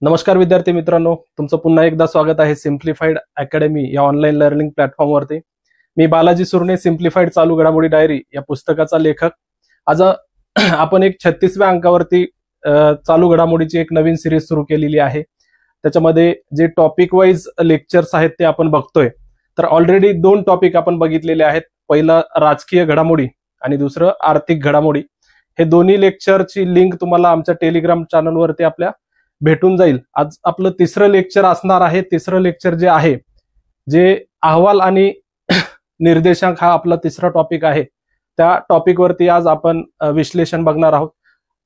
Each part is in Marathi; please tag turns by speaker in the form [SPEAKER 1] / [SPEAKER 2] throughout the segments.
[SPEAKER 1] नमस्कार विद्यार्थी मित्रांनो, तुमचं पुन्हा एकदा स्वागत आहे सिम्प्लिफाईड अकॅडमी या ऑनलाईन लर्निंग प्लॅटफॉर्मवरती। मी बालाजी सुरणे, सिम्प्लिफाईड चालू घडामोडी डायरी या पुस्तकाचा लेखक। आज आपण एक 36व्या अंकावरती चालू घडामोडीची एक नवीन सिरीज सुरू केलेली आहे। त्याच्यामध्ये जे टॉपिक वाईज लेक्चर्स आहेत ते आपण बघतोय। तर ऑलरेडी 2 टॉपिक आपण बघितलेले आहेत। पहिलं राजकीय घडामोडी आणि दुसरं आर्थिक घडामोडी। हे दोन्ही लेक्चरची लिंक तुम्हाला आमच्या टेलिग्राम चॅनलवरती आपल्या भेटून जाईल। आज आपलं तिसरं लेक्चर असणार आहे। तिसरं लेक्चर जे आहे, जे अहवाल आणि निर्देशांक हा आपला तिसरा टॉपिक आहे, त्या टॉपिकवरती आज आपण विश्लेषण बघणार आहोत।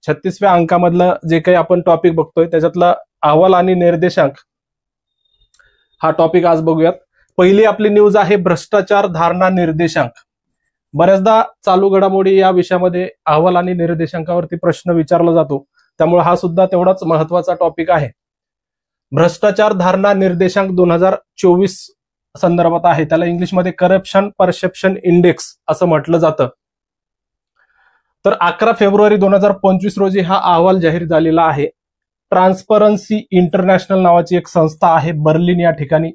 [SPEAKER 1] 36व्या अंकामधलं जे काही आपण टॉपिक बघतोय त्याच्यातला अहवाल आणि निर्देशांक हा टॉपिक आज बघूयात। पहिली आपली न्यूज आहे भ्रष्टाचार धारणा निर्देशांक। बऱ्याचदा चालू घडामोडी या विषयामध्ये अहवाल आणि निर्देशांकावरती प्रश्न विचारला जातो, त्यामुळे हा सुद्धा तेवढाच महत्वाचा टॉपिक आहे। भ्रष्टाचार धारणा निर्देशांक 2024 संदर्भात आहे। त्याला इंग्लिशमध्ये करप्शन परसेप्शन इंडेक्स असं म्हटलं जातं। तर 11 फेब्रुवारी 2025 रोजी हा अहवाल जाहीर झालेला आहे। ट्रान्सपरन्सी इंटरनॅशनल नावाची एक संस्था आहे बर्लिन या ठिकाणी,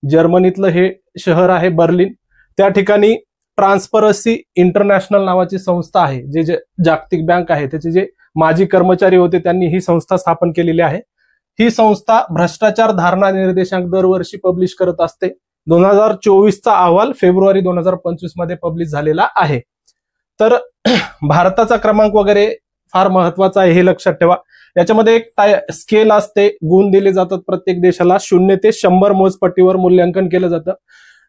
[SPEAKER 1] जर्मनीतलं हे शहर आहे बर्लिन। त्या ठिकाणी ट्रान्सपरन्सी इंटरनॅशनल नावाची संस्था आहे, जे जागतिक बँक आहे त्याचे जे माजी कर्मचारी होते त्यांनी ही संस्था स्थापन केलेली आहे। ही संस्था भ्रष्टाचार धारणा निर्देशांक दरवर्षी पब्लिश करत असते। 2024चा अहवाल फेब्रुवारी 2025 मध्ये पब्लिश झालेला आहे। तर भारताचा क्रमांक वगैरे फार महत्वाचा आहे, हे लक्षात ठेवा। याच्यामध्ये एक स्केल असते, गुण दिले जातात प्रत्येक देशाला। 0 ते 100 मोजपट्टीवर मूल्यांकन केलं जातं।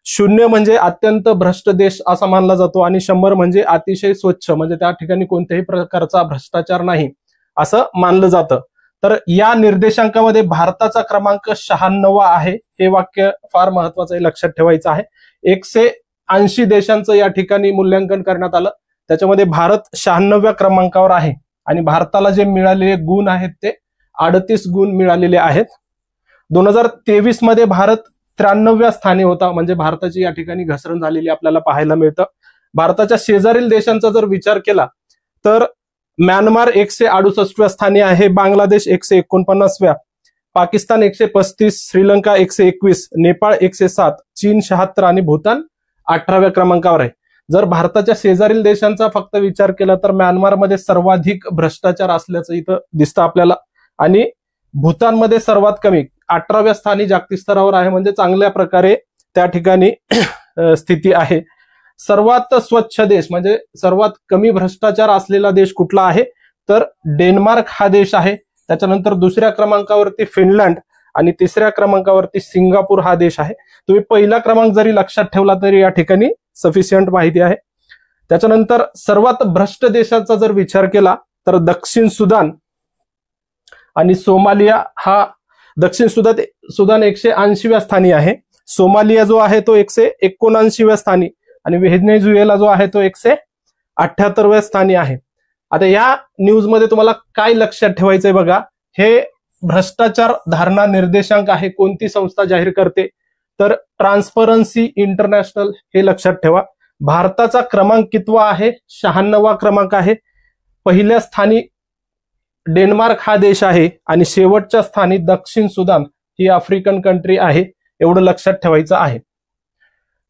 [SPEAKER 1] 0 म्हणजे अत्यंत भ्रष्ट देश असा मानला जातो आणि 100 म्हणजे अतिशय स्वच्छ, म्हणजे त्या ठिकाणी कोणत्याही प्रकारचा भ्रष्टाचार नाही असं मानलं जातं। तर या निर्देशांकामध्ये भारताचा क्रमांक 96 आहे। हे वाक्य फार महत्वाचं आहे, लक्षात ठेवायचं आहे। 180 देशांचं या ठिकाणी मूल्यांकन करण्यात आलं, त्याच्यामध्ये भारत 96व्या क्रमांकावर आहे आणि भारताला जे मिळालेले गुण आहेत ते 38 गुण मिळालेले आहेत। 2023 मध्ये भारत 93व्या स्थानी होता, म्हणजे भारताची या ठिकाणी घसरण झालेली आपल्याला पाहायला मिळतं। भारताच्या शेजारील देशांचा जर विचार केला तर म्यानमार 168व्या स्थानी आहे, बांगलादेश 149व्या, पाकिस्तान 135, श्रीलंका 121, नेपाळ 107, चीन 76 आणि भूतान 18व्या क्रमांकावर आहे। जर भारताच्या शेजारील देशांचा फक्त विचार केला तर म्यानमारमध्ये सर्वाधिक भ्रष्टाचार असल्याचं इथं दिसतं आपल्याला, आणि भूतानमध्ये सर्वात कमी 18व्या स्थानी जागतिक स्तरावर आहे, म्हणजे चांगल्या प्रकारे त्या ठिकाणी स्थिती आहे। सर्वात स्वच्छ देश म्हणजे सर्वात कमी भ्रष्टाचार असलेला देश कुठला आहे तर डेन्मार्क हा देश आहे। त्याच्यानंतर दुसऱ्या क्रमांकावरती फिनलंड आणि तिसऱ्या क्रमांकावरती सिंगापूर हा देश आहे। तुम्ही पहिला क्रमांक जरी लक्षात ठेवला तरी या ठिकाणी सफिशियंट माहिती आहे। त्याच्यानंतर सर्वात भ्रष्ट देशाचा जर विचार केला तर दक्षिण सुदान आणि सोमालिया हा, दक्षिण सुदान 180व्या स्थानी आहे, सोमालिया जो आहे तो 179व्या स्थानी आणि व्हेनेझुएला जो आहे तो 178व्या स्थानी आहे। आता या न्यूज मध्ये तुम्हाला काय लक्षात ठेवायचंय बघा, हे भ्रष्टाचार धारणा निर्देशांक आहे, कोणती संस्था जाहीर करते तर ट्रान्सपरन्सी इंटरनॅशनल, हे लक्षात ठेवा। भारताचा क्रमांक कितवा आहे? 96वा क्रमांक आहे। पहिल्या स्थानी डेन्मार्क हा देश आहे आणि शेवटच्या स्थानी दक्षिण सुदान ही आफ्रिकन कंट्री आहे, एवढं लक्षात ठेवायचं आहे।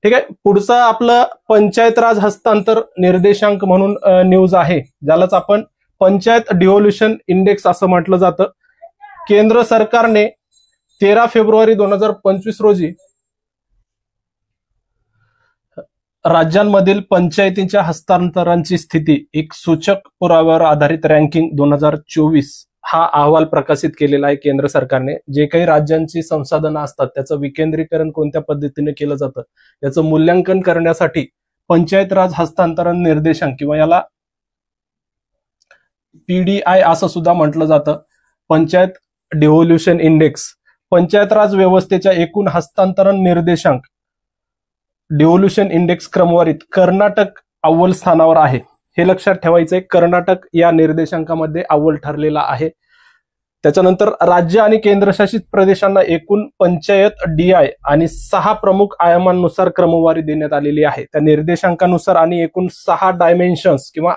[SPEAKER 1] ठीक आहे, पुढचं आपलं पंचायत राज हस्तांतर निर्देशांक म्हणून न्यूज आहे, ज्यालाच आपण पंचायत डिव्होल्यूशन इंडेक्स असं म्हटलं जातं। केंद्र सरकारने 13 फेब्रुवारी 2025 रोजी राज्यांमधील पंचायतींच्या हस्तांतरांची स्थिती एक सूचक पुराव्यावर आधारित रँकिंग 2024 हा अहवाल प्रकाशित केलेला आहे केंद्र सरकारने। जे काही राज्यांची संसाधनं असतात त्याचं विकेंद्रीकरण कोणत्या पद्धतीने केलं जातं याचं मूल्यांकन करण्यासाठी पंचायत राज हस्तांतरण निर्देशांक किंवा याला PDI असं सुद्धा म्हटलं जातं, पंचायत डिव्होल्यूशन इंडेक्स। पंचायत राज व्यवस्थेच्या एकूण हस्तांतरण निर्देशांक डिव्होल्यूशन इंडेक्स क्रमवारीत कर्नाटक अव्वल स्थानावर आहे, हे लक्षात ठेवायचंय। कर्नाटक या निर्देशांकामध्ये अव्वल ठरलेला आहे। त्याच्यानंतर राज्य आणि केंद्रशासित प्रदेशांना एकूण पंचायत DI आणि 6 प्रमुख आयामांनुसार क्रमवारी देण्यात आलेली आहे। त्या निर्देशांकानुसार आणि एकूण 6 डायमेन्शन्स किंवा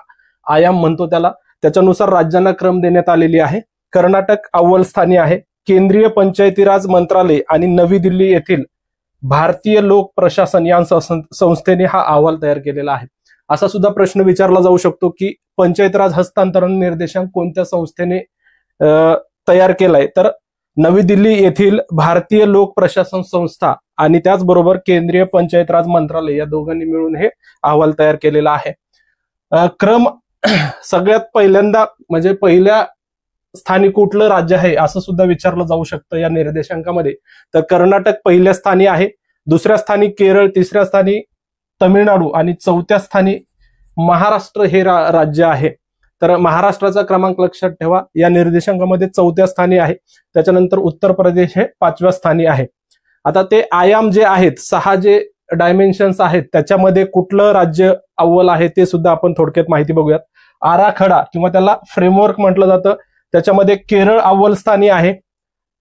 [SPEAKER 1] आयाम म्हणतो त्याला, त्याच्यानुसार राज्यांना क्रम देण्यात आलेली आहे। कर्नाटक अव्वल स्थानी आहे, केंद्रीय पंचायती राज मंत्रालय आणि नवी दिल्ली येथील भारतीय लोक प्रशासन या संस्थेने हा अहवाल तयार केलेला आहे. असा सुद्धा प्रश्न विचारला जाऊ शकतो की पंचायत राज हस्तांतरण निर्देशांक कोणत्या संस्थेने तयार केलाय, तर नवी दिल्ली येथील भारतीय लोक प्रशासन संस्था आणि त्याचबरोबर केंद्रीय पंचायत राज मंत्रालय या दोघांनी मिळून हे अहवाल तयार केलेला आहे. क्रम सगळ्यात पहिल्यांदा म्हणजे पहिल्या स्थानी कुठलं राज्य आहे असं सुद्धा विचारलं जाऊ शकतं या निर्देशांकामध्ये. तर कर्नाटक पहिल्या स्थानी आहे, दुसऱ्या स्थानी केरळ, तिसऱ्या स्थानी तमिळनाडू आणि चौथ्या स्थानी महाराष्ट्र हे राज्य आहे. तर महाराष्ट्राचा क्रमांक लक्षात ठेवा, या निर्देशांकामध्ये चौथ्या स्थानी आहे. त्याच्यानंतर उत्तर प्रदेश हे 5व्या स्थानी आहे. आता ते आयाम जे आहेत, 6 जे डायमेन्शन्स आहेत, त्याच्यामध्ये कुठलं राज्य अव्वल आहे ते सुद्धा आपण थोडक्यात माहिती बघूयात. आराखडा किंवा त्याला फ्रेमवर्क म्हटलं जातं, त्याच्यामध्ये केरळ अव्वल स्थानी आहे.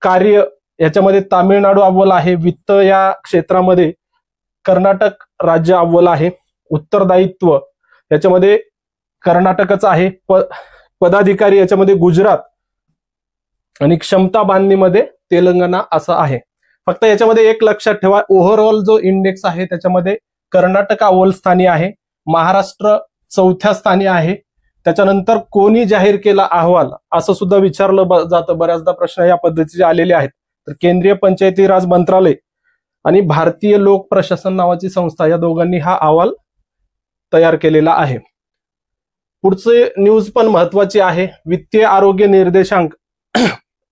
[SPEAKER 1] कार्य याच्यामध्ये तामिळनाडू अव्वल आहे. वित्त या क्षेत्रामध्ये कर्नाटक राज्य अव्वल आहे. उत्तरदायित्व याच्यामध्ये कर्नाटकच आहे. पदाधिकारी याच्यामध्ये गुजरात आणि क्षमता बांधणीमध्ये तेलंगणा असं आहे. फक्त याच्यामध्ये एक लक्षात ठेवा, ओव्हरऑल जो इंडेक्स आहे त्याच्यामध्ये कर्नाटक अव्वल स्थानी आहे, महाराष्ट्र 4थ्या स्थानी आहे. त्याच्यानंतर कोणी जाहीर केला अहवाल असं सुद्धा विचारलं जातं, बऱ्याचदा प्रश्न या पद्धतीचे आलेले आहेत. तर केंद्रीय पंचायती राज मंत्रालय आणि भारतीय लोक प्रशासन नावाची संस्था या दोघांनी हा अहवाल तयार केलेला आहे. पुढचे न्यूज पण महत्वाची आहे. वित्तीय आरोग्य निर्देशांक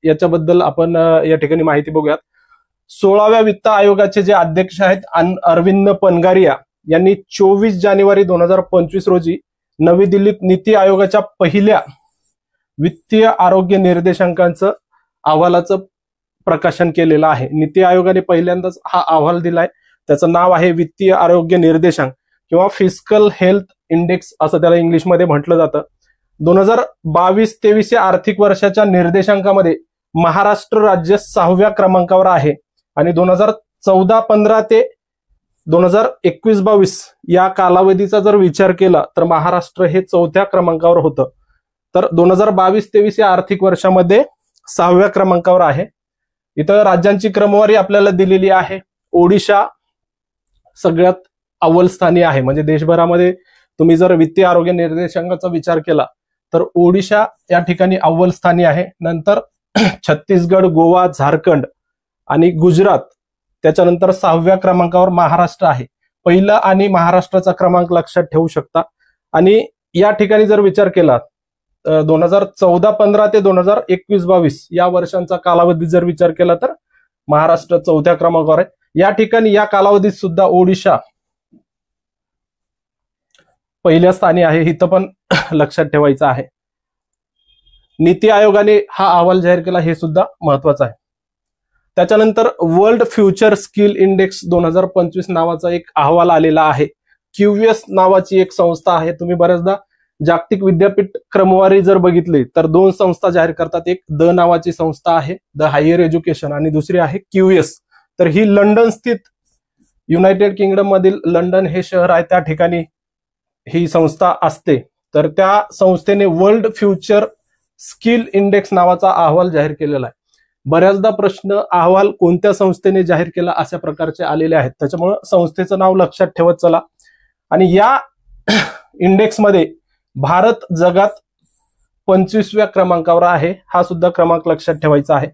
[SPEAKER 1] याच्याबद्दल आपण या ठिकाणी माहिती बघूयात. 16व्या वित्त आयोगाचे जे अध्यक्ष आहेत अरविंद पनगारिया यांनी 24 जानेवारी 2025 रोजी नवी दिल्लीत नीती आयोगाच्या पहिल्या वित्तीय आरोग्य निर्देशांकांचं अहवालाचं प्रकाशन केलेलं आहे. नीती आयोगाने पहिल्यांदाच हा अहवाल दिलाय. त्याचं नाव आहे वित्तीय आरोग्य निर्देशांक किंवा फिस्कल हेल्थ इंडेक्स असं त्याला इंग्लिशमध्ये म्हटलं जातं. 2022-23 या आर्थिक वर्षाच्या निर्देशांकामध्ये महाराष्ट्र राज्य 6व्या क्रमांकावर आहे आणि 2014-15 ते 2021-22 या कालावधीचा जर विचार केला तर महाराष्ट्र हे 4थ्या क्रमांकावर होतं. तर 2022-23 या आर्थिक वर्षामध्ये 6व्या क्रमांकावर आहे. इथं राज्यांची क्रमवारी आपल्याला दिलेली आहे. ओडिशा सगळ्यात अव्वल स्थानी आहे. म्हणजे देशभरामध्ये तुम्ही जर वित्तीय आरोग्य निर्देशांकाचा विचार केला तर ओडिशा या ठिकाणी अव्वल स्थानी आहे. नंतर छत्तीसगड, गोवा, झारखंड आणि गुजरात. त्याच्यानंतर 6व्या क्रमांकावर महाराष्ट्र आहे. पहिला आणि महाराष्ट्राचा क्रमांक लक्षात ठेवू शकता. आणि या ठिकाणी जर विचार केला 2014-15 ते 2021-22 या वर्षांचा कालावधी जर विचार केला तर महाराष्ट्र 4थ्या क्रमांकावर आहे. या ठिकाणी या कालावधीत सुद्धा ओडिशा पहिल्या स्थानी आहे. इथं पण लक्षात ठेवायचं आहे. नीती आयोगाने हा अहवाल जाहीर केला हे सुद्धा महत्वाचं आहे. त्याच्यानंतर वर्ल्ड फ्युचर स्किल इंडेक्स 2025 नावाचा एक अहवाल आलेला आहे. QS नावाची एक संस्था आहे. तुम्ही बऱ्याचदा जागतिक विद्यापीठ क्रमवारी जर बघितली तर 2 संस्था जाहीर करतात. एक द नावाची संस्था आहे, द हायर एज्युकेशन, आणि दुसरी आहे QS. तर ही लंडन स्थित युनायटेड किंगडम मधील लंडन हे शहर आहे, त्या ठिकाणी ही संस्था असते. तर त्या संस्थेने वर्ल्ड फ्युचर स्किल इंडेक्स नावाचा अहवाल जाहीर केलेला आहे. बऱ्याचदा प्रश्न अहवाल कोणत्या संस्थेने जाहीर केला अशा प्रकारचे आलेले आहेत, त्याच्यामुळे संस्थेचं नाव लक्षात ठेवत चला. आणि या इंडेक्समध्ये भारत जगात 25व्या क्रमांकावर आहे. हा सुद्धा क्रमांक लक्षात ठेवायचा आहे.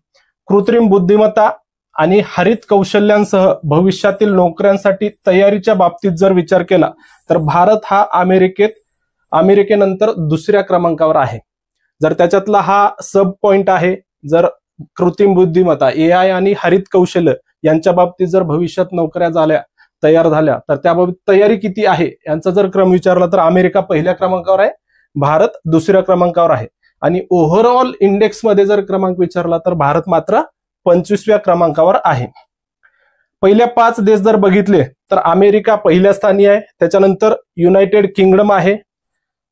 [SPEAKER 1] कृत्रिम बुद्धिमत्ता आणि हरित कौशल्यांसह भविष्यातील नोकऱ्यांसाठी तयारीच्या बाबतीत जर विचार केला तर भारत हा अमेरिकेनंतर 2ऱ्या क्रमांकावर आहे. जर त्याच्यातला हा सब पॉइंट आहे, जर कृत्रिम बुद्धिमत्ता AI आणि हरित कौशल्य यांच्या बाबतीत जर भविष्यात नोकऱ्या तयार झाल्या तर त्याबाबत तयारी किती आहे यांचा जर क्रम विचारला तर अमेरिका पहिल्या क्रमांकावर आहे, भारत 2ऱ्या क्रमांकावर आहे. आणि ओव्हरऑल इंडेक्समध्ये जर क्रमांक विचारला तर भारत मात्र 25व्या क्रमांकावर आहे. पहिल्या 5 देश जर बघितले तर अमेरिका पहिल्या स्थानी आहे. त्याच्यानंतर युनायटेड किंगडम आहे,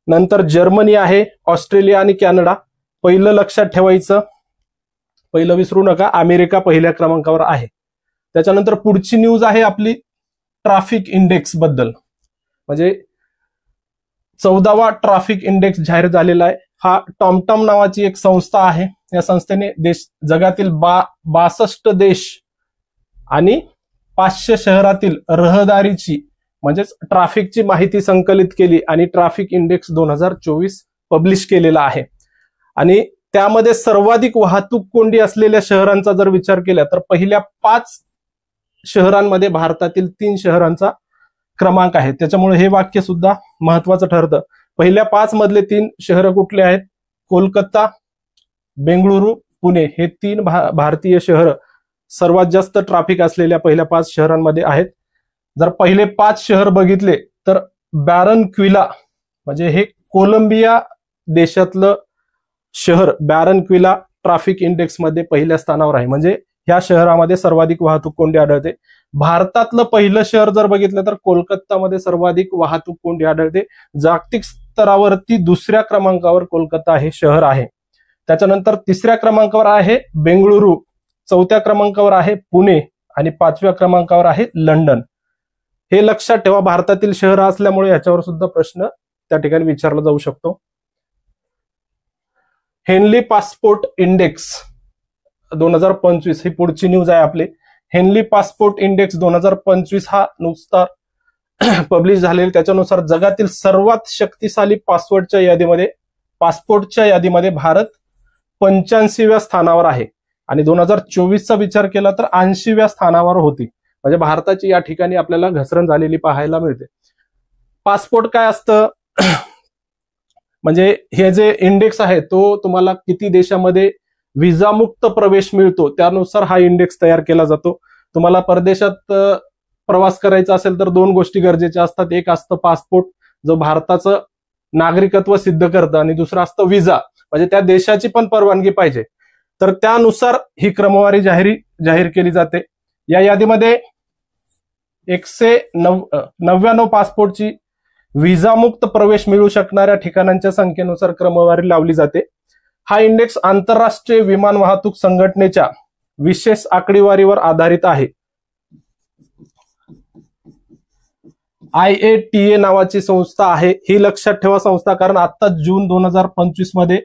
[SPEAKER 1] नंतर जर्मनी आहे, ऑस्ट्रेलिया आणि कॅनडा. पहिलं लक्षात ठेवायचं, पहिलं विसरू नका, अमेरिका पहिल्या क्रमांकावर आहे. त्याच्यानंतर पुढची न्यूज आहे आपली ट्रॅफिक इंडेक्स बद्दल. म्हणजे 14वा ट्रॅफिक इंडेक्स जाहीर झालेला आहे. हा टॉमटॉम नावाची एक संस्था आहे. या संस्थेने जगातील 62 देश आणि 500 शहरातील रहदारीची म्हणजेच ट्रॅफिकची माहिती संकलित केली आणि ट्रॅफिक इंडेक्स 2024 पब्लिश केलेला आहे. आणि त्यामध्ये सर्वाधिक वाहतूक कोंडी असलेल्या शहरांचा जर विचार केला तर पहिल्या 5 शहरांमध्ये भारतातील 3 शहरांचा क्रमांक आहे. त्याच्यामुळे हे वाक्य सुद्धा महत्वाचं ठरतं. पहिल्या 5 मधले 3 शहर कुठले आहेत? कोलकाता, बेंगळुरू, पुणे हे 3 भारतीय शहर सर्वात जास्त ट्रॅफिक असलेल्या पहिल्या 5 शहरांमध्ये आहेत. जर पहिले 5 शहर बघितले तर बॅरनक्विला म्हणजे हे कोलंबिया देशातलं शहर बॅरनक्विला ट्रॅफिक इंडेक्स मध्ये पहिल्या स्थानावर आहे. म्हणजे ह्या शहरामध्ये सर्वाधिक वाहतूक कोंडी आढळते. भारतातलं पहिलं शहर जर बघितलं तर कोलकातामध्ये सर्वाधिक वाहतूक कोंडी आढळते. जागतिक स्तरावरती 2ऱ्या क्रमांकावर कोलकाता हे शहर आहे. त्याच्यानंतर 3ऱ्या क्रमांकावर आहे बेंगळुरू, 4थ्या क्रमांकावर आहे पुणे आणि 5व्या क्रमांकावर आहे लंडन. हे लक्षात ठेवा. भारतातील शहर असल्यामुळे याच्यावर सुद्धा प्रश्न त्या ठिकाणी विचारला जाऊ शकतो. हेनली पासपोर्ट इंडेक्स 2025 ही पुढची न्यूज आहे आपली. हेनली पासपोर्ट इंडेक्स 2025 हा नुसता पब्लिश झालेला. त्याच्यानुसार जगातील सर्वात शक्तिशाली पासपोर्टच्या यादीमध्ये भारत 85व्या स्थानावर आहे आणि 2024चा विचार केला तर 80व्या स्थानावर होती. म्हणजे भारताची या ठिकाणी आपल्याला घसरण झालेली पाहायला मिळते. पासपोर्ट काय असतं? म्हणजे हे जे इंडेक्स आहे तो तुम्हाला किती देशामध्ये व्हिसामुक्त प्रवेश मिळतो त्यानुसार हा इंडेक्स तयार केला जातो. तुम्हाला परदेशात प्रवास करायचा असेल तर 2 गोष्टी गरजेच्या असतात. एक असतं पासपोर्ट जो भारताचं नागरिकत्व सिद्ध करतं आणि दुसरं असतं व्हिसा म्हणजे त्या देशाची पण परवानगी पाहिजे. तर त्यानुसार ही क्रमवारी जाहीर केली जाते. या यादीमध्ये 199 पासपोर्टची व्हिसामुक्त प्रवेश मिळू शकणाऱ्या ठिकाणांच्या संख्येनुसार क्रमवारी लावली जाते. हा इंडेक्स आंतरराष्ट्रीय विमान वाहतूक संघटनेच्या विशेष आकडेवारीवर आधारित आहे. IATA नावाची संस्था आहे. ही लक्षात ठेवा संस्था, कारण आता जून 2025 मध्ये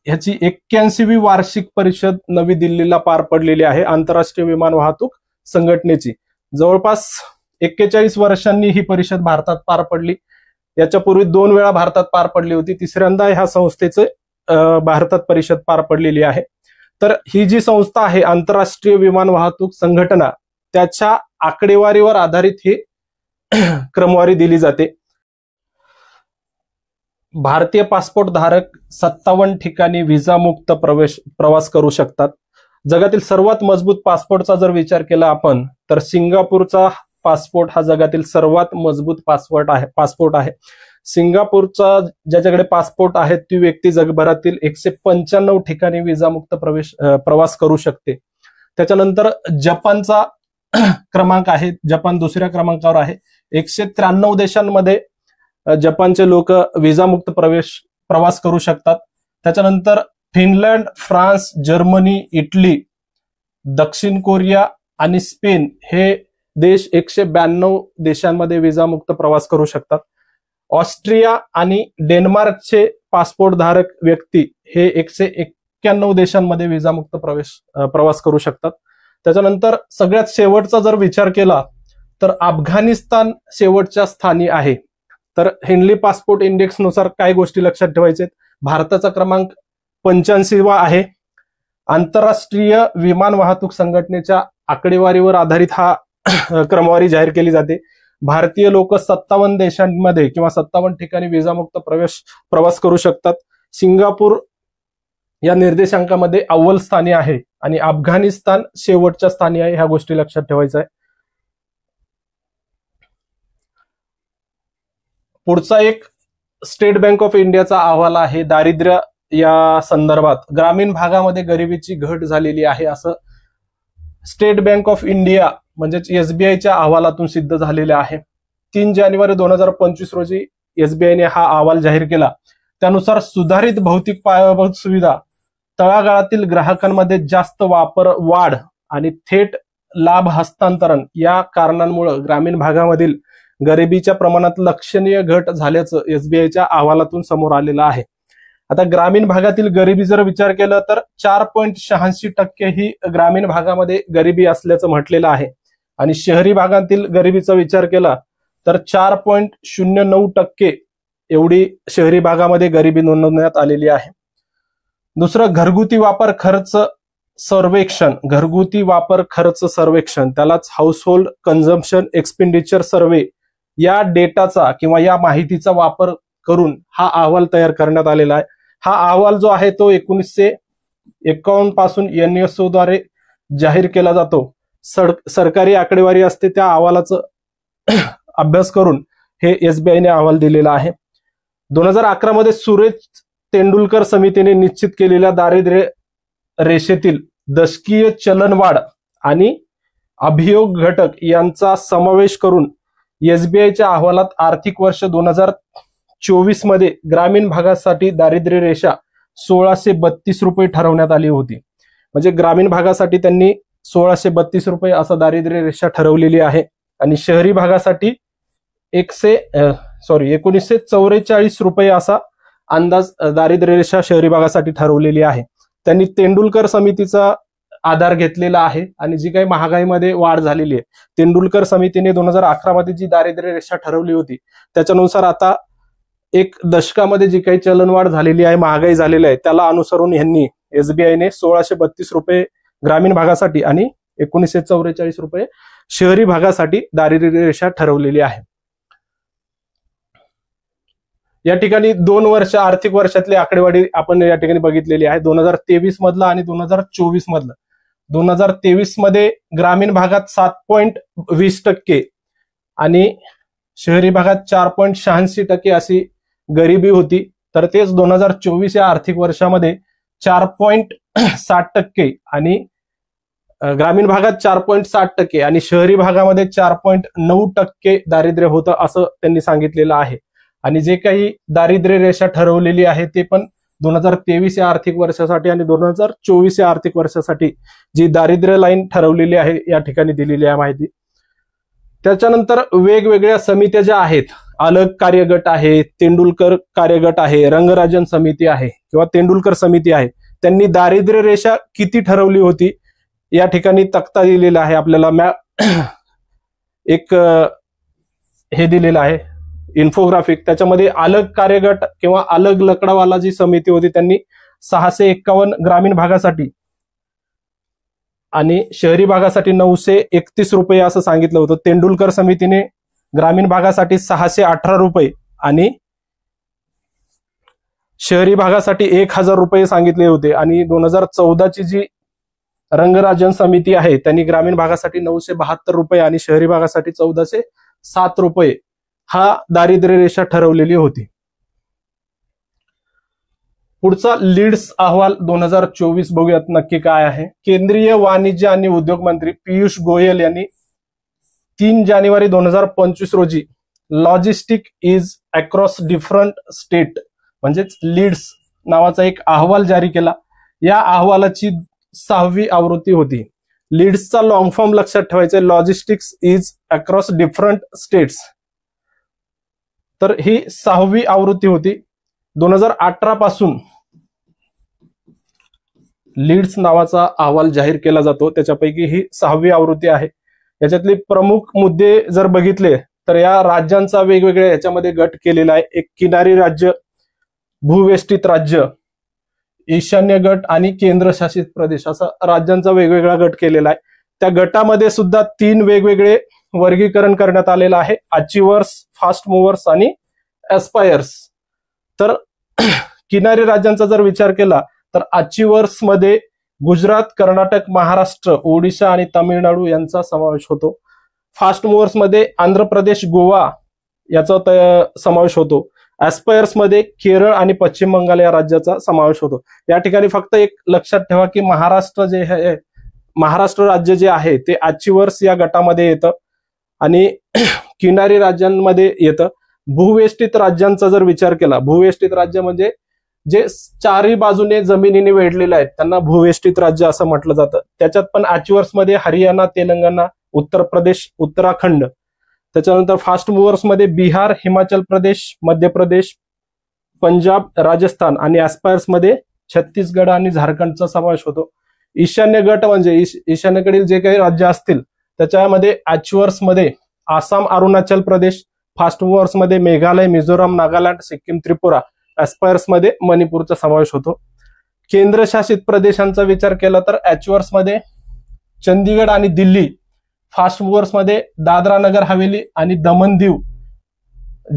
[SPEAKER 1] ह्याची 81वी वार्षिक परिषद नवी दिल्लीला पार पडलेली आहे आंतरराष्ट्रीय विमान वाहतूक संघटनेची. जवळपास 41 वर्षांनी ही परिषद भारतात पार पडली. याच्यापूर्वी 2 वेळा भारतात पार पडली होती. 3ऱ्यांदा ह्या संस्थेचे भारतात परिषद पार पडलेली आहे. तर ही जी संस्था आहे आंतरराष्ट्रीय विमान वाहतूक संघटना त्याच्या आकडेवारीवर आधारित ही क्रमवारी दिली जाते. भारतीय पासपोर्ट धारक 57 ठिकाणी व्हिसामुक्त प्रवास करू शकतात. जगातील सर्वात मजबूत पासपोर्टचा जर विचार केला आपण तर सिंगापूरचा पासपोर्ट हा जगातील सर्वात मजबूत पासपोर्ट आहे. सिंगापूरचा ज्याच्याकडे पासपोर्ट आहे ती व्यक्ती जगभरातील 195 ठिकाणी व्हिसामुक्त प्रवास करू शकते. त्याच्यानंतर जपानचा क्रमांक आहे. जपान 2ऱ्या क्रमांकावर आहे. 193 देशांमध्ये जपानचे लोक व्हिसामुक्त प्रवास करू शकतात. त्याच्यानंतर फिनलंड, फ्रान्स, जर्मनी, इटली, दक्षिण कोरिया आणि स्पेन हे देश 192 देशांमध्ये व्हिसामुक्त प्रवास करू शकतात. ऑस्ट्रिया आणि डेन्मार्कचे पासपोर्ट धारक व्यक्ती हे 191 देशांमध्ये व्हिसामुक्त प्रवास करू शकतात. त्याच्यानंतर सगळ्यात शेवटचा जर विचार केला तर अफगाणिस्तान शेवटच्या स्थानी आहे. तर हेनली पासपोर्ट इंडेक्स नुसार काय गोष्टी लक्षात ठेवायचे? भारताचा क्रमांक 85वा आहे. आंतरराष्ट्रीय विमान वाहतूक संघटनेच्या आकडेवारीवर आधारित हा क्रमवारी जाहीर केली जाते. भारतीय लोक 57 देशांमध्ये किंवा 57 ठिकाणी व्हिसामुक्त प्रवास करू शकतात. सिंगापूर या निर्देशांकामध्ये अव्वल स्थानी आहे आणि अफगाणिस्तान शेवटच्या स्थानी आहे. ह्या गोष्टी लक्षात ठेवायच्या आहे. पुढचा एक स्टेट बँक ऑफ इंडियाचा अहवाल आहे. दारिद्र्य या संदर्भात ग्रामीण भागामध्ये गरिबीची घट झालेली आहे असं स्टेट बँक ऑफ इंडिया म्हणजेच SBIच्या अहवालातून सिद्ध झालेले आहे. 3 जानेवारी 2025 रोजी SBIने हा अहवाल जाहीर केला. त्यानुसार सुधारित भौतिक पायाभूत सुविधा, तळागाळातील ग्राहकांमध्ये जास्त वाढ आणि थेट लाभ हस्तांतरण या कारणांमुळे ग्रामीण भागामधील गरिबीच्या प्रमाणात लक्षणीय घट झाल्याचं SBIच्या अहवालातून समोर आलेलं आहे. आता ग्रामीण भागातील गरिबी जर विचार केला तर 4.86% ही ग्रामीण भागामध्ये गरिबी असल्याचं म्हटलेलं आहे आणि शहरी भागातील गरिबीचा विचार केला तर 4.09% एवढी शहरी भागामध्ये गरिबी नोंदवण्यात आलेली आहे. दुसरं घरगुती वापर खर्च सर्वेक्षण, घरगुती वापर खर्च सर्वेक्षण, त्यालाच हाऊसहोल्ड कन्झम्पशन एक्सपेंडिचर सर्वे, या डेटाचा किंवा या माहितीचा वापर करून हा अहवाल तयार करण्यात आलेला आहे. हा अहवाल जो आहे तो 1951 पासून NSO द्वारे जाहीर केला जातो. सरकारी आकडेवारी असते त्या अहवालाचं अभ्यास करून हे SBIने अहवाल दिलेला आहे. 2011 मध्ये सुरेश तेंडुलकर समितीने निश्चित केलेल्या दारिद्र्य रेषेतील दशकीय चलनवाढ आणि अभियोग घटक यांचा समावेश करून SBIच्या अहवालात आर्थिक वर्ष 2024 मध्ये ग्रामीण भागासाठी दारिद्र्य रेषा 1632 रुपये ठरवण्यात आली होती. म्हणजे ग्रामीण भागासाठी त्यांनी 1632 रुपये असा दारिद्र्य रेषा ठरवलेली आहे आणि शहरी भागासाठी 1944 रुपये असा अंदाज दारिद्र्य रेषा शहरी भागासाठी ठरवलेली आहे. त्यांनी तेंडुलकर समितीचा आधार घेतलेला आहे आणि जी काही महागाईमध्ये वाढ झालेली आहे, तेंडुलकर समितीने 2011 मध्ये जी दारिद्र्य रेषा ठरवली होती त्याच्यानुसार आता एक दशकामध्ये जी काही चलनवाढ झालेली आहे, महागाई झालेली आहे, त्याला अनुसरून यांनी SBIने 1632 रुपये ग्रामीण भागासाठी आणि 1944 रुपये शहरी भागासाठी दारिद्र्य रेषा ठरवलेली आहे. या ठिकाणी 2 वर्ष आर्थिक वर्षातली आकडेवारी आपण या ठिकाणी बघितलेली आहे, 2023 मधला आणि 2024 मधला. 2023 मध्ये ग्रामीण भागात 7.20% आणि शहरी भागात 4.86% अशी गरिबी होती. तर तेच 2024 या आर्थिक वर्षामध्ये 4.60% आणि ग्रामीण भागात 4.60% आणि शहरी भागामध्ये 4.9% दारिद्र्य होतं असं त्यांनी सांगितलेलं आहे. आणि जे काही दारिद्र्य रेषा ठरवलेली आहे ते पण 2023 या आर्थिक वर्षासाठी आणि 2024 या आर्थिक वर्षासाठी जी दारिद्र्य लाईन ठरवलेली आहे या ठिकाणी दिलेली आहे माहिती. त्याच्यानंतर वेगवेगळ्या समित्या ज्या आहेत, अलग कार्यगट आहे, तेंडुलकर कार्यगट आहे, रंगराजन समिती आहे किंवा तेंडुलकर समिती आहे, त्यांनी दारिद्र्य रेषा किती ठरवली होती या ठिकाणी तक्ता दिलेला आहे आपल्याला. एक हे दिलेलं आहे इन्फोग्राफिक, त्याच्यामध्ये अलग कार्यगट किंवा अलग लकडावाला जी समिती होती त्यांनी 651 ग्रामीण भागासाठी आणि शहरी भागासाठी 931 रुपये असं सांगितलं होतं. तेंडुलकर समितीने ग्रामीण भागासाठी 618 रुपये आणि शहरी भागासाठी 1000 रुपये सांगितले होते. आणि 2014 ची जी रंगराजन समिती आहे त्यांनी ग्रामीण भागासाठी 972 रुपये आणि शहरी भागासाठी 1407 रुपये हा दारिद्र्य रेषा ठरवलेली होती. पुढचा लीड्स अहवाल 2024 बघूयात नक्की काय आहे. केंद्रीय वाणिज्य आणि उद्योग मंत्री पियुष गोयल यांनी 3 जानेवारी 2025 रोजी logistic is across different state म्हणजेच लीड्स नावाचा एक अहवाल जारी केला. या अहवालाची 6वी आवृत्ती होती. लीड्सचा लॉंग फॉर्म लक्षात ठेवायचा, logistics is across different states. तर ही 6वी आवृत्ती होती. 2018 पासून लीड्स नावाचा अहवाल जाहीर केला जातो, त्याच्यापैकी ही 6वी आवृत्ती आहे. याच्यातले प्रमुख मुद्दे जर बघितले तर या राज्यांचा वेगवेगळ्या याच्यामध्ये गट केलेला आहे. एक किनारी राज्य, भूवेष्टित राज्य, ईशान्य गट आणि केंद्रशासित प्रदेश असा राज्यांचा वेगवेगळा गट केलेला आहे. त्या गटामध्ये सुद्धा 3 वेगवेगळे वर्गीकरण करण्यात आलेलं आहे, अचिव्हर्स, फास्ट मूव्हर्स आणि एस्पायर्स. तर किनारी राज्यांचा जर विचार केला तर अचिव्हर्स मध्ये गुजरात, कर्नाटक, महाराष्ट्र, ओडिशा आणि तामिळनाडू यांचा समावेश होतो. फास्ट मूव्हर्स मध्ये आंध्र प्रदेश, गोवा याचा समावेश होतो. एस्पायर्स मध्ये केरळ आणि पश्चिम बंगाल या राज्याचा समावेश होतो. या ठिकाणी फक्त एक लक्षात ठेवा की महाराष्ट्र राज्य जे आहे ते अचिव्हर्स या गटामध्ये येतं आणि किनारी राज्यांमध्ये येतं. भूवेष्टित राज्यांचा जर विचार केला, भूवेष्टित राज्य म्हणजे जे 4ही बाजूने जमिनीने वेढलेले आहेत त्यांना भूवेष्टित राज्य असं म्हटलं जातं. त्याच्यात पण अचिव्हर्स मध्ये हरियाणा, तेलंगणा, उत्तर प्रदेश, उत्तराखंड. त्याच्यानंतर फास्ट मूव्हर्स मध्ये बिहार, हिमाचल प्रदेश, मध्य प्रदेश, पंजाब, राजस्थान आणि ऍस्पायर्स मध्ये छत्तीसगड आणि झारखंडचा समावेश होतो. ईशान्य गट म्हणजे ईशान्येकडील जे काही राज्य असतील त्याच्यामध्ये ऍच्युअर्स मध्ये आसाम, अरुणाचल प्रदेश, फास्ट मूव्हर्स मध्ये मेघालय, मिझोराम, नागालँड, सिक्कीम, त्रिपुरा, ऍस्पायर्स मध्ये मणिपूरचा समावेश होतो. केंद्रशासित प्रदेशांचा विचार केला तर ऍच्युअर्स मध्ये चंदीगड आणि दिल्ली, फास्ट मूव्हर्स मध्ये दादरा नगर हवेली आणि दमन दीव,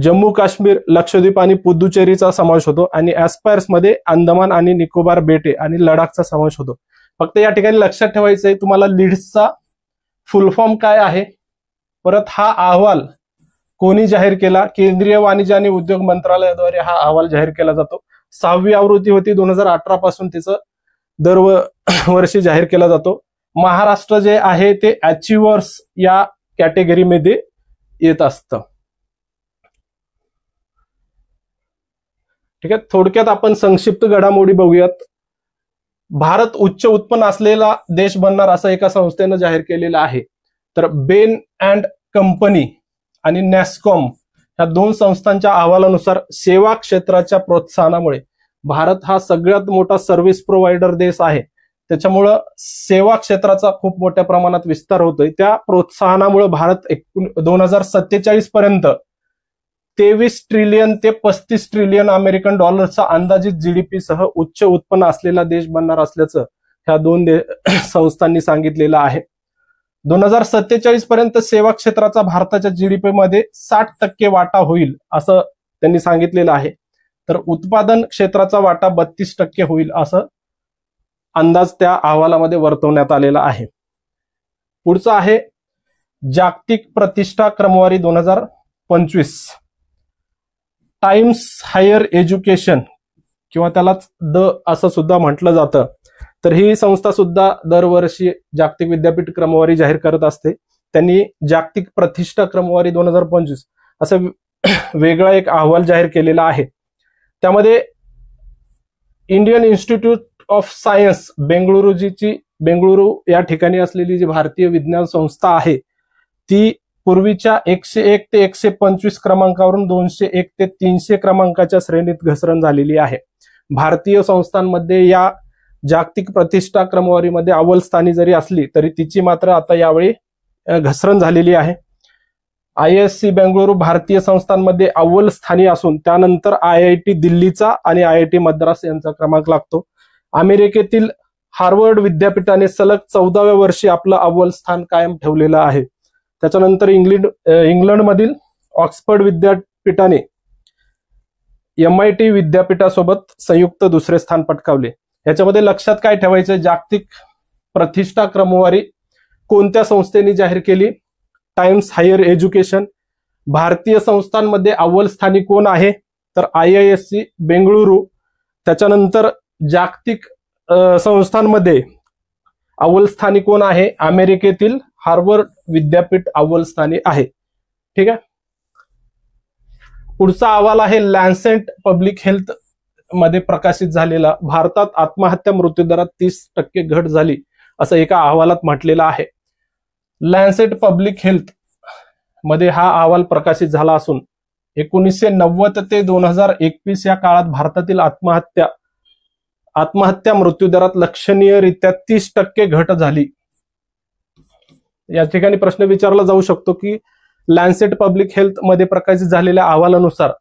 [SPEAKER 1] जम्मू काश्मीर, लक्षद्वीप आणि पुदुचेरीचा समावेश होतो. आणि ऍस्पायर्स मध्ये अंदमान आणि निकोबार बेटे आणि लडाखचा समावेश होतो. फक्त या ठिकाणी लक्षात ठेवायचंय तुम्हाला लीड्सचा फुल फॉर्म काय आहे. परत हा अहवाल कोणी जाहीर केला? केंद्रीय वाणिज्य आणि उद्योग मंत्रालयाद्वारे हा अहवाल जाहीर केला जातो. 6वी आवृत्ती होती 2018 पासून तिचं दरवर्षी जाहीर केला जातो. महाराष्ट्र जे आहे ते अचिव्हर्स या कॅटेगरीमध्ये येत असतं. ठीक आहे, थोडक्यात आपण संक्षिप्त घडामोडी बघूयात. भारत उच्च उत्पन्न असलेला देश बनणार असं एका संस्थेनं जाहीर केलेलं आहे. तर बेन अँड कंपनी आणि नॅस्कॉम या दोन संस्थांच्या अहवालानुसार सेवा क्षेत्राच्या प्रोत्साहनामुळे भारत हा सगळ्यात मोठा सर्व्हिस प्रोव्हायडर देश आहे. त्याच्यामुळं सेवा क्षेत्राचा खूप मोठ्या प्रमाणात विस्तार होतोय. त्या प्रोत्साहनामुळे भारत 2047 पर्यंत 23 ट्रिलियन ते 35 ट्रिलियन अमेरिकन डॉलरचा अंदाजित जीडीपी सह उच्च उत्पन्न असलेला देश बनणार असल्याचं ह्या दोन संस्थांनी सांगितलेलं आहे. 2047 पर्यंत सेवा क्षेत्राचा भारताच्या जीडीपी मध्ये 60% वाटा होईल असं त्यांनी सांगितलेलं आहे. तर उत्पादन क्षेत्राचा वाटा 32% होईल असं अंदाज त्या अहवालामध्ये वर्तवण्यात आलेला आहे. पुढचं आहे जागतिक प्रतिष्ठा क्रमवारी 2025. टाइम्स हायर एज्युकेशन किंवा त्यालाच असं सुद्धा म्हटलं जातं. तर ही संस्था सुद्धा दरवर्षी जागतिक विद्यापीठ क्रमवारी जाहीर करत असते. त्यांनी जागतिक प्रतिष्ठा क्रमवारी 2025 असं वेगळा एक अहवाल जाहीर केलेला आहे. त्यामध्ये Indian institute of science Bengaluru या ठिकाणी असलेली जी भारतीय विज्ञान संस्था आहे ती पूर्वीच्या 101 ते 125 क्रमांकावरून 201 ते 300 क्रमांकाच्या श्रेणीत घसरण झालेली आहे. भारतीय संस्थांमध्ये या जागतिक प्रतिष्ठा क्रमवारीमध्ये अव्वल स्थानी जरी असली तरी तिची मात्र आता यावेळी घसरण झालेली आहे. IISc बेंगळुरू भारतीय संस्थांमध्ये अव्वल स्थानी असून त्यानंतर IIT दिल्लीचा आणि IIT मद्रास यांचा क्रमांक लागतो. अमेरिकेतील हार्वर्ड विद्यापीठाने सलग 14व्या वर्षी आपलं अव्वल स्थान कायम ठेवलेलं आहे. त्याच्यानंतर इंग्लंडमधील ऑक्सफर्ड विद्यापीठाने MIT विद्यापीठासोबत संयुक्त दुसरे स्थान पटकावले. याच्यामध्ये लक्षात काय ठेवायचं, जागतिक प्रतिष्ठा क्रमवारी कोणत्या संस्थेने जाहीर केली? Times Higher Education. भारतीय संस्थांमध्ये अव्वल स्थानी कोण आहे? तर IISc बेंगळुरू. त्याच्यानंतर जागतिक संस्थांमध्ये अव्वल स्थानी कोण आहे? अमेरिकेतील हार्वर्ड विद्यापीठ अव्वल स्थानी आहे. ठीक आहे. पुढचा अहवाल आहे लॅन्सेट पब्लिक हेल्थ मध्ये प्रकाशित झालेला. भारतात आत्महत्या मृत्यूदरात 30% घट झाली असं एका अहवालात म्हटलेलं आहे. लॅन्सेट पब्लिक हेल्थ मध्ये हा अहवाल प्रकाशित झाला असून 1990 ते 2021 या काळात भारतातील आत्महत्या मृत्यूदरात लक्षणीयरित्या 30% घट झाली. या ठिकाणी प्रश्न विचारला जाऊ शकतो की लॅन्सेट पब्लिक हेल्थ मध्ये प्रकाशित झालेल्या अहवालानुसार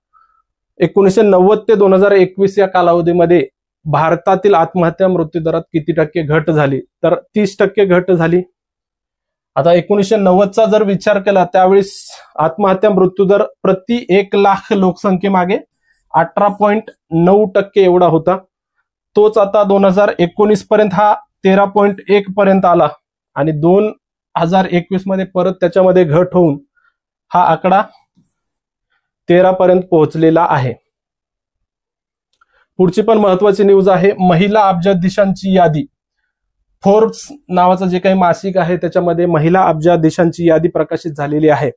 [SPEAKER 1] 1990 ते 2021 या कालावधीमध्ये भारतातील आत्महत्या मृत्यूदरात किती टक्के घट झाली? तर 30% घट झाली. आता 1990चा जर विचार केला त्यावेळेस आत्महत्या मृत्यूदर प्रति 1 लाख लोकसंख्येमागे 18.9% एवढा होता. तोच आता 2019 पर्यंत हा 13.1 पर्यंत आला आणि 2021 मध्ये परत त्याच्यामध्ये घट होऊन हा आकडा 13 पर्यंत पोहोचलेला आहे. पुढची पण महत्वाची न्यूज आहे महिला अब्जाधीशांची यादी. फोर्ब्स नावाचं जे काही मासिक आहे त्याच्यामध्ये महिला अब्जाधीशांची यादी प्रकाशित झालेली आहे.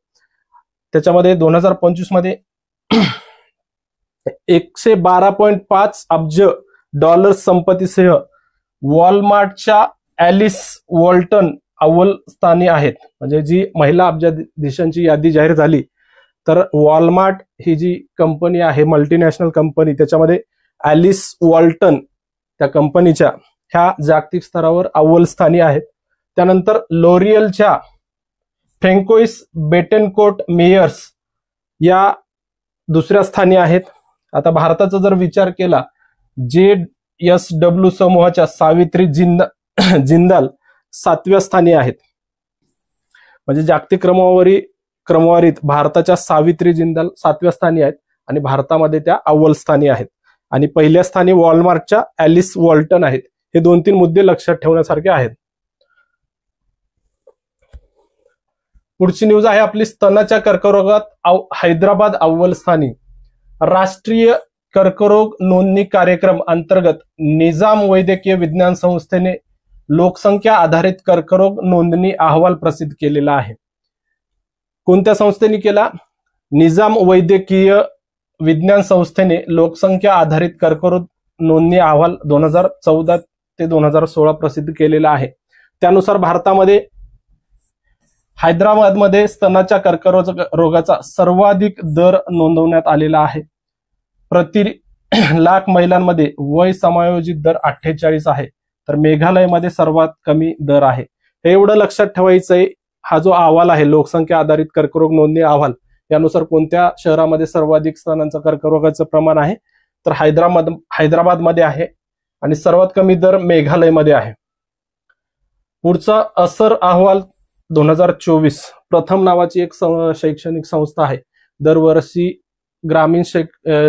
[SPEAKER 1] त्याच्यामध्ये 2025 मध्ये 112.5 अब्ज डॉलर्स संपत्तीसह वॉलमार्टच्या ॲलिस वॉल्टन अव्वल स्थानी आहेत. म्हणजे जी महिला अब्जाधीशांची यादी जाहीर झाली तर वॉलमार्ट ही जी कंपनी आहे मल्टीनॅशनल कंपनी, त्याच्यामध्ये ॲलिस वॉल्टन त्या कंपनीच्या ह्या जागतिक स्तरावर अव्वल स्थानी आहेत. त्यानंतर लोरियलच्या फ्रँकोइस बेटेनकोर्ट मेयर्स या दुसऱ्या स्थानी आहेत. आता भारताचा जर विचार केला, JSW समूहाच्या सावित्री जिंदाल 7व्या स्थानी आहेत. म्हणजे जागतिक क्रमवारीत भारताच्या सावित्री जिंदाल 7व्या स्थानी आहेत आणि भारतामध्ये त्या अव्वल स्थानी आहेत. आणि पहिल्या स्थानी वॉलमार्टच्या ॲलिस वॉल्टन आहेत. हे 2-3 मुद्दे लक्षात ठेवण्यासारखे आहेत. पुढची न्यूज आहे आपली, स्तनाच्या कर्करोगात हैदराबाद अव्वल स्थानी. राष्ट्रीय कर्करोग नोंदणी कार्यक्रम अंतर्गत निजाम वैद्यकीय विज्ञान संस्थेने लोकसंख्या आधारित कर्करोग नोंदणी अहवाल प्रसिद्ध केलेला आहे. कोणत्या संस्थेने केला? निजाम वैद्यकीय विज्ञान संस्थेने लोकसंख्या आधारित कर्करोग नोंदणी अहवाल 2014 ते 2016 प्रसिद्ध केलेला आहे. त्यानुसार भारतामध्ये हैदराबादमध्ये स्तनाच्या कर्करोगाचा सर्वाधिक दर नोंदवण्यात आलेला आहे. प्रति लाख महिलांमध्ये वय समायोजित दर 48 आहे. तर मेघालयमध्ये सर्वात कमी दर आहे. हे एवढं लक्षात ठेवायचंय. हा जो अहवाल आहे लोकसंख्या आधारित कर्करोग नोंदणी अहवाल, यानुसार कोणत्या शहरामध्ये सर्वाधिक स्तनांचं कर्करोगाचं प्रमाण आहे? तर हैदराबादमध्ये आहे आणि सर्वात कमी दर मेघालयमध्ये आहे. पुढचा असर अहवाल 2024. प्रथम नावाची एक शैक्षणिक संस्था आहे. दरवर्षी ग्रामीण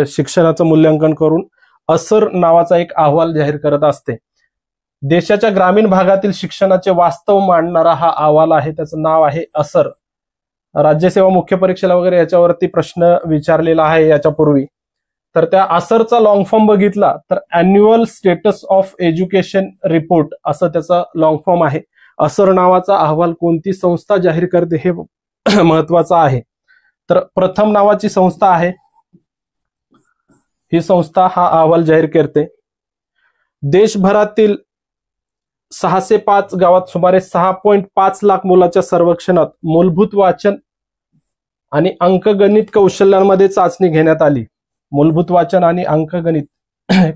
[SPEAKER 1] शिक्षणाचं मूल्यांकन करून असर नावाचा एक अहवाल जाहीर करत असते. देशाच्या ग्रामीण भागातील शिक्षणाचे वास्तव मांडणारा हा अहवाल आहे. त्याचं नाव आहे असर. राज्यसेवा मुख्य परीक्षेला वगैरे याच्यावरती प्रश्न विचारलेला आहे याच्यापूर्वी. तर त्या असरचा लॉंग फॉर्म बघितला तर annual status of education report असं त्याचा लॉंग फॉर्म आहे. असर नावाचा अहवाल कोणती संस्था जाहीर करते हे महत्वाचं आहे. तर प्रथम नावाची संस्था आहे. ही संस्था हा अहवाल जाहीर करते. देशभरातील 605 गावात सुमारे 6.5 लाख मुलाच्या सर्वेक्षणात मूलभूत वाचन आणि अंकगणित कौशल्यांमध्ये चाचणी घेण्यात आली. मूलभूत वाचन आणि अंकगणित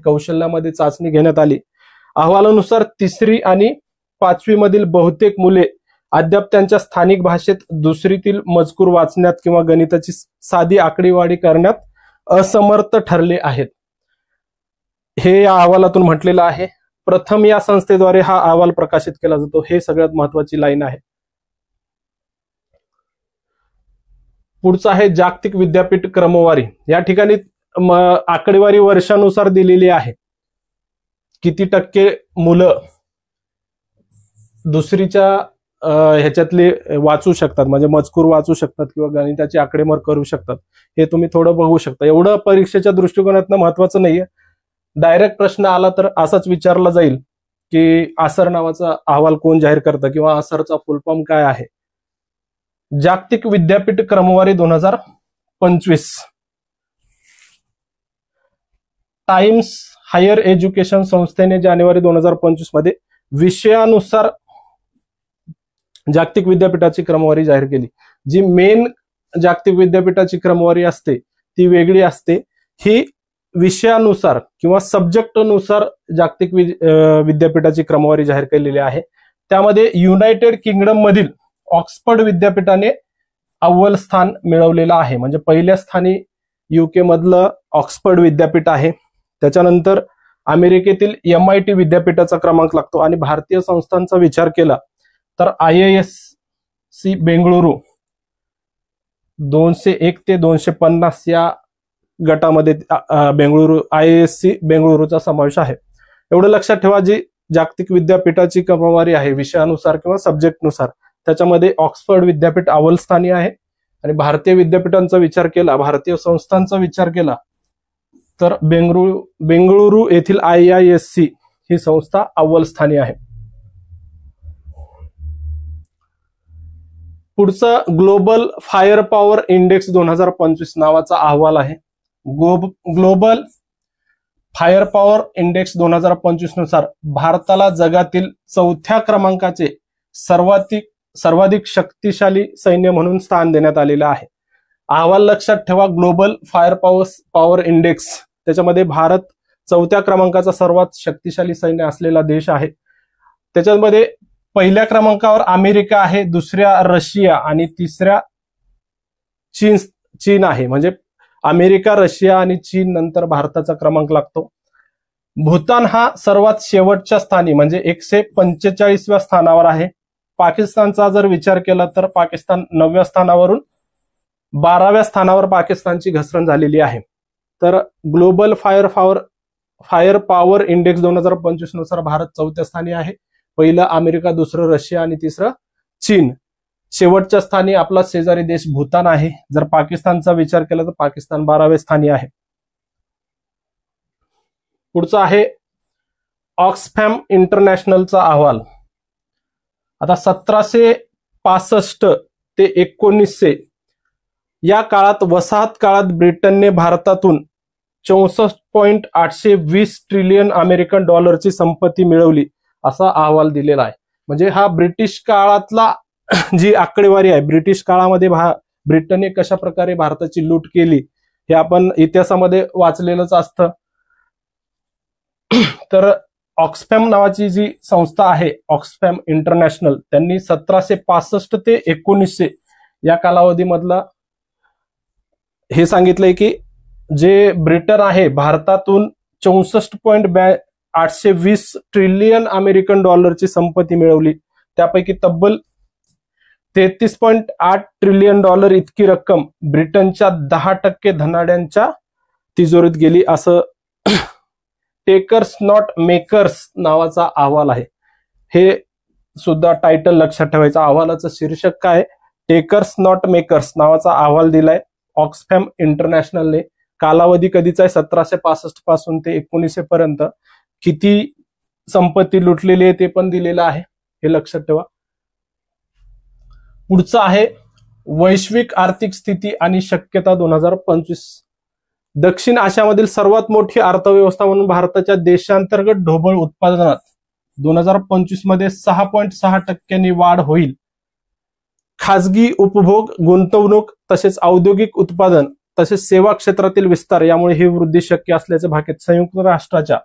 [SPEAKER 1] कौशल्यामध्ये चाचणी घेण्यात आली. अहवालानुसार 3री आणि 5वी मधील बहुतेक मुले अद्याप त्यांच्या स्थानिक भाषेत दुसरीतील मजकूर वाचण्यात किंवा गणिताची साधी आकडेवारी करण्यात असमर्थ ठरले आहेत. हे या अहवालातून म्हटलेलं आहे. प्रथम या संस्थेद्वारे हा अहवाल प्रकाशित केला जातो. हे सगळ्यात महत्वाची लाईन आहे. पुढचं आहे जागतिक विद्यापीठ क्रमवारी. या ठिकाणी आकडेवारी वर्षानुसार दिलेली आहे. किती टक्के मुलं दुसरीच्या ह्याच्यातले वाचू शकतात, म्हणजे मजकूर वाचू शकतात किंवा गणिताची आकडेमोड करू शकतात, हे तुम्ही थोडं बघू शकता. एवढं परीक्षेच्या दृष्टिकोनातनं महत्वाचं नाहीये. डायरेक्ट प्रश्न आला तर असाच विचारला जाईल की असर नावाचा अहवाल कोण जाहीर करतं किंवा असरचा फुल फॉर्म काय आहे. जागतिक विद्यापीठ क्रमवारी 2025. टाइम्स हायर एज्युकेशन संस्थेने जानेवारी 2025 मध्ये विषयानुसार जागतिक विद्यापीठाची क्रमवारी जाहीर केली. जी मेन जागतिक विद्यापीठाची क्रमवारी असते ती वेगळी असते. ही विषयानुसार किंवा सब्जेक्टनुसार जागतिक विद्यापीठाची क्रमवारी जाहीर केलेली आहे. त्यामध्ये युनायटेड किंगडम मधील ऑक्सफर्ड विद्यापीठाने अव्वल स्थान मिळवलेलं आहे. म्हणजे पहिल्या स्थानी UK मधलं ऑक्सफर्ड विद्यापीठ आहे. त्याच्यानंतर अमेरिकेतील MIT विद्यापीठाचा क्रमांक लागतो. आणि भारतीय संस्थांचा विचार केला तर IISc बेंगळुरू 201 ते 250 या गटामध्ये बेंगळुरू IISc बेंगळुरूचा समावेश आहे. एवढं लक्षात ठेवा. जी जागतिक विद्यापीठाची क्रमवारी आहे विषयानुसार किंवा सब्जेक्टनुसार, त्याच्यामध्ये ऑक्सफर्ड विद्यापीठ अव्वल स्थानी आहे. आणि भारतीय विद्यापीठांचा विचार केला, भारतीय संस्थांचा विचार केला तर बेंगळुरू येथील IISc ही संस्था अव्वल स्थानी आहे. पुढचं ग्लोबल फायर पॉवर इंडेक्स 2025 नावाचा अहवाल आहे. ग्लोबल फायर पॉवर इंडेक्स 2025 नुसार भारताला जगातील 4थ्या क्रमांकाचे सर्वाधिक शक्तिशाली सैन्य म्हणून स्थान देण्यात आलेलं आहे. अहवाल लक्षात ठेवा, ग्लोबल फायर पॉवर इंडेक्स, त्याच्यामध्ये भारत 4थ्या क्रमांकाचा सर्वात शक्तिशाली सैन्य असलेला देश आहे. त्याच्यामध्ये पहिल्या क्रमांकावर अमेरिका आहे, दुसऱ्या रशिया आणि तिसऱ्या चीन आहे. म्हणजे अमेरिका, रशिया आणि चीन नंतर भारताचा क्रमांक लागतो. भूतान हा सर्वात शेवटच्या स्थानी म्हणजे 145व्या स्थानावर आहे. पाकिस्तानचा जर विचार केला तर पाकिस्तान 9व्या स्थानावरून 12व्या स्थानावर पाकिस्तानची घसरण झालेली आहे. तर ग्लोबल फायर पॉवर इंडेक्स 2025 नुसार भारत 4थ्या स्थानी आहे. पहिलं अमेरिका, दुसरं रशिया आणि तिसरं चीन. शेवटच्या स्थानी आपला शेजारी देश भूतान आहे. जर पाकिस्तानचा विचार केला तर पाकिस्तान 12व्या स्थानी आहे. पुढचा आहे ऑक्सफॅम इंटरनॅशनलचा अहवाल. आता 1765 ते 1900 या काळात, वसाहत काळात ब्रिटनने भारतातून 64.820 ट्रिलियन अमेरिकन डॉलरची संपत्ती मिळवली असा अहवाल दिलेला आहे. म्हणजे हा ब्रिटिश काळातला जी आकडेवारी आहे, ब्रिटिश काळामध्ये ब्रिटनने कशा प्रकारे भारताची लूट केली हे आपण इतिहासामध्ये वाचलेलंच असतं. तर ऑक्सफॅम नावाची जी संस्था आहे, ऑक्सफॅम इंटरनॅशनल, त्यांनी 1765 ते 1900 या कालावधीमधला हे सांगितलंय की जे ब्रिटन आहे भारतातून 64.820 ट्रिलियन अमेरिकन डॉलरची संपत्ती मिळवली. त्यापैकी तब्बल 33.8 ट्रिलियन डॉलर इतकी रक्कम ब्रिटनच्या 10% धनाढ्यांच्या तिजोरीत गेली असं टेकर्स नॉट मेकर्स नावाचा अहवाल आहे. हे सुद्धा टायटल लक्षात ठेवायचं. अहवालाचं शीर्षक काय? टेकर्स नॉट मेकर्स नावाचा अहवाल दिलाय ऑक्सफॅम इंटरनॅशनलने. कालावधी कधीचा आहे? 1765 पासून ते 1900 पर्यंत किती संपत्ती लुटलेली आहे ते पण दिलेलं आहे, हे लक्षात ठेवा. पुढचं आहे वैश्विक आर्थिक स्थिती आणि शक्यता 2025. दक्षिण आशियामधील सर्वात मोठी अर्थव्यवस्था म्हणून भारताच्या देशांतर्गत ढोबळ उत्पादनात 2025 मध्ये 6.6% वाढ होईल. खासगी उपभोग, गुंतवणूक तसेच औद्योगिक उत्पादन तसेच सेवा क्षेत्रातील विस्तार यामुळे ही वृद्धी शक्य असल्याचे भाकीत संयुक्त राष्ट्राच्या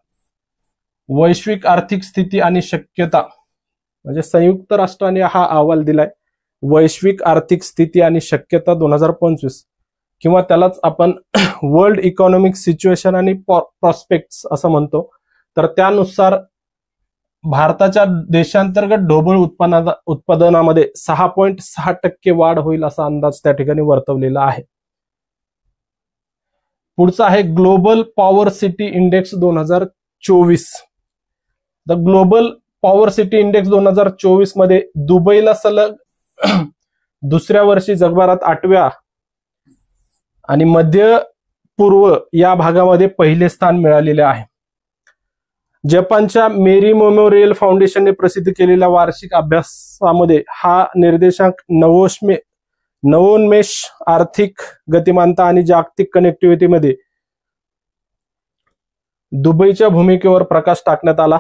[SPEAKER 1] वैश्विक आर्थिक स्थिती आणि शक्यता म्हणजे संयुक्त राष्ट्राने हा अहवाल दिलाय, वैश्विक आर्थिक स्थिती आणि शक्यता 2025, किंवा त्यालाच आपण वर्ल्ड इकॉनॉमिक सिच्युएशन आणि प्रॉस्पेक्ट्स असं म्हणतो. तर त्यानुसार भारताच्या देशांतर्गत ढोबळ उत्पादनामध्ये 6.6% वाढ होईल असा अंदाज त्या ठिकाणी वर्तवलेला आहे. पुढचा आहे global power city index 2024. The global power city index 2024 मध्ये दुबईला सलग दुसऱ्या वर्षी जगभरात 8व्या आणि मध्य पूर्व या भागामध्ये पहिले स्थान मिळालेले आहे. जपानच्या मेरी मेमोरियल फाउंडेशनने प्रसिद्ध केलेल्या वार्षिक अभ्यासामध्ये हा निर्देशांक नवोन्मेष, आर्थिक गतिमानता आणि जागतिक कनेक्टिव्हिटीमध्ये दुबईच्या भूमिकेवर प्रकाश टाकण्यात आला.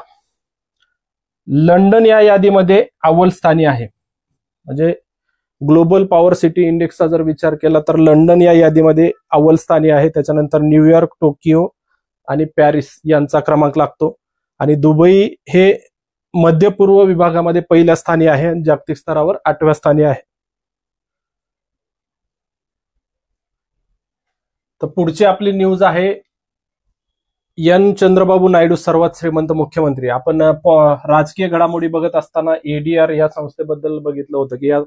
[SPEAKER 1] लंडन या यादीमध्ये अव्वल स्थानी आहे. म्हणजे ग्लोबल पॉवर सिटी इंडेक्सचा जर विचार केला तर लंडन या यादीमध्ये अव्वल स्थानी आहे. त्याच्यानंतर न्यूयॉर्क, टोकियो आणि पॅरिस यांचा क्रमांक लागतो. आणि दुबई हे मध्य पूर्व विभागामध्ये पहिल्या स्थानी आहे आणि जागतिक स्तरावर 8व्या स्थानी आहे. तर पुढची आपली न्यूज आहे एन चंद्रबाबू नायडू सर्वात श्रीमंत मुख्यमंत्री. आपण राजकीय घडामोडी बघत असताना एडीआर या संस्थेबद्दल बघितलं होतं की या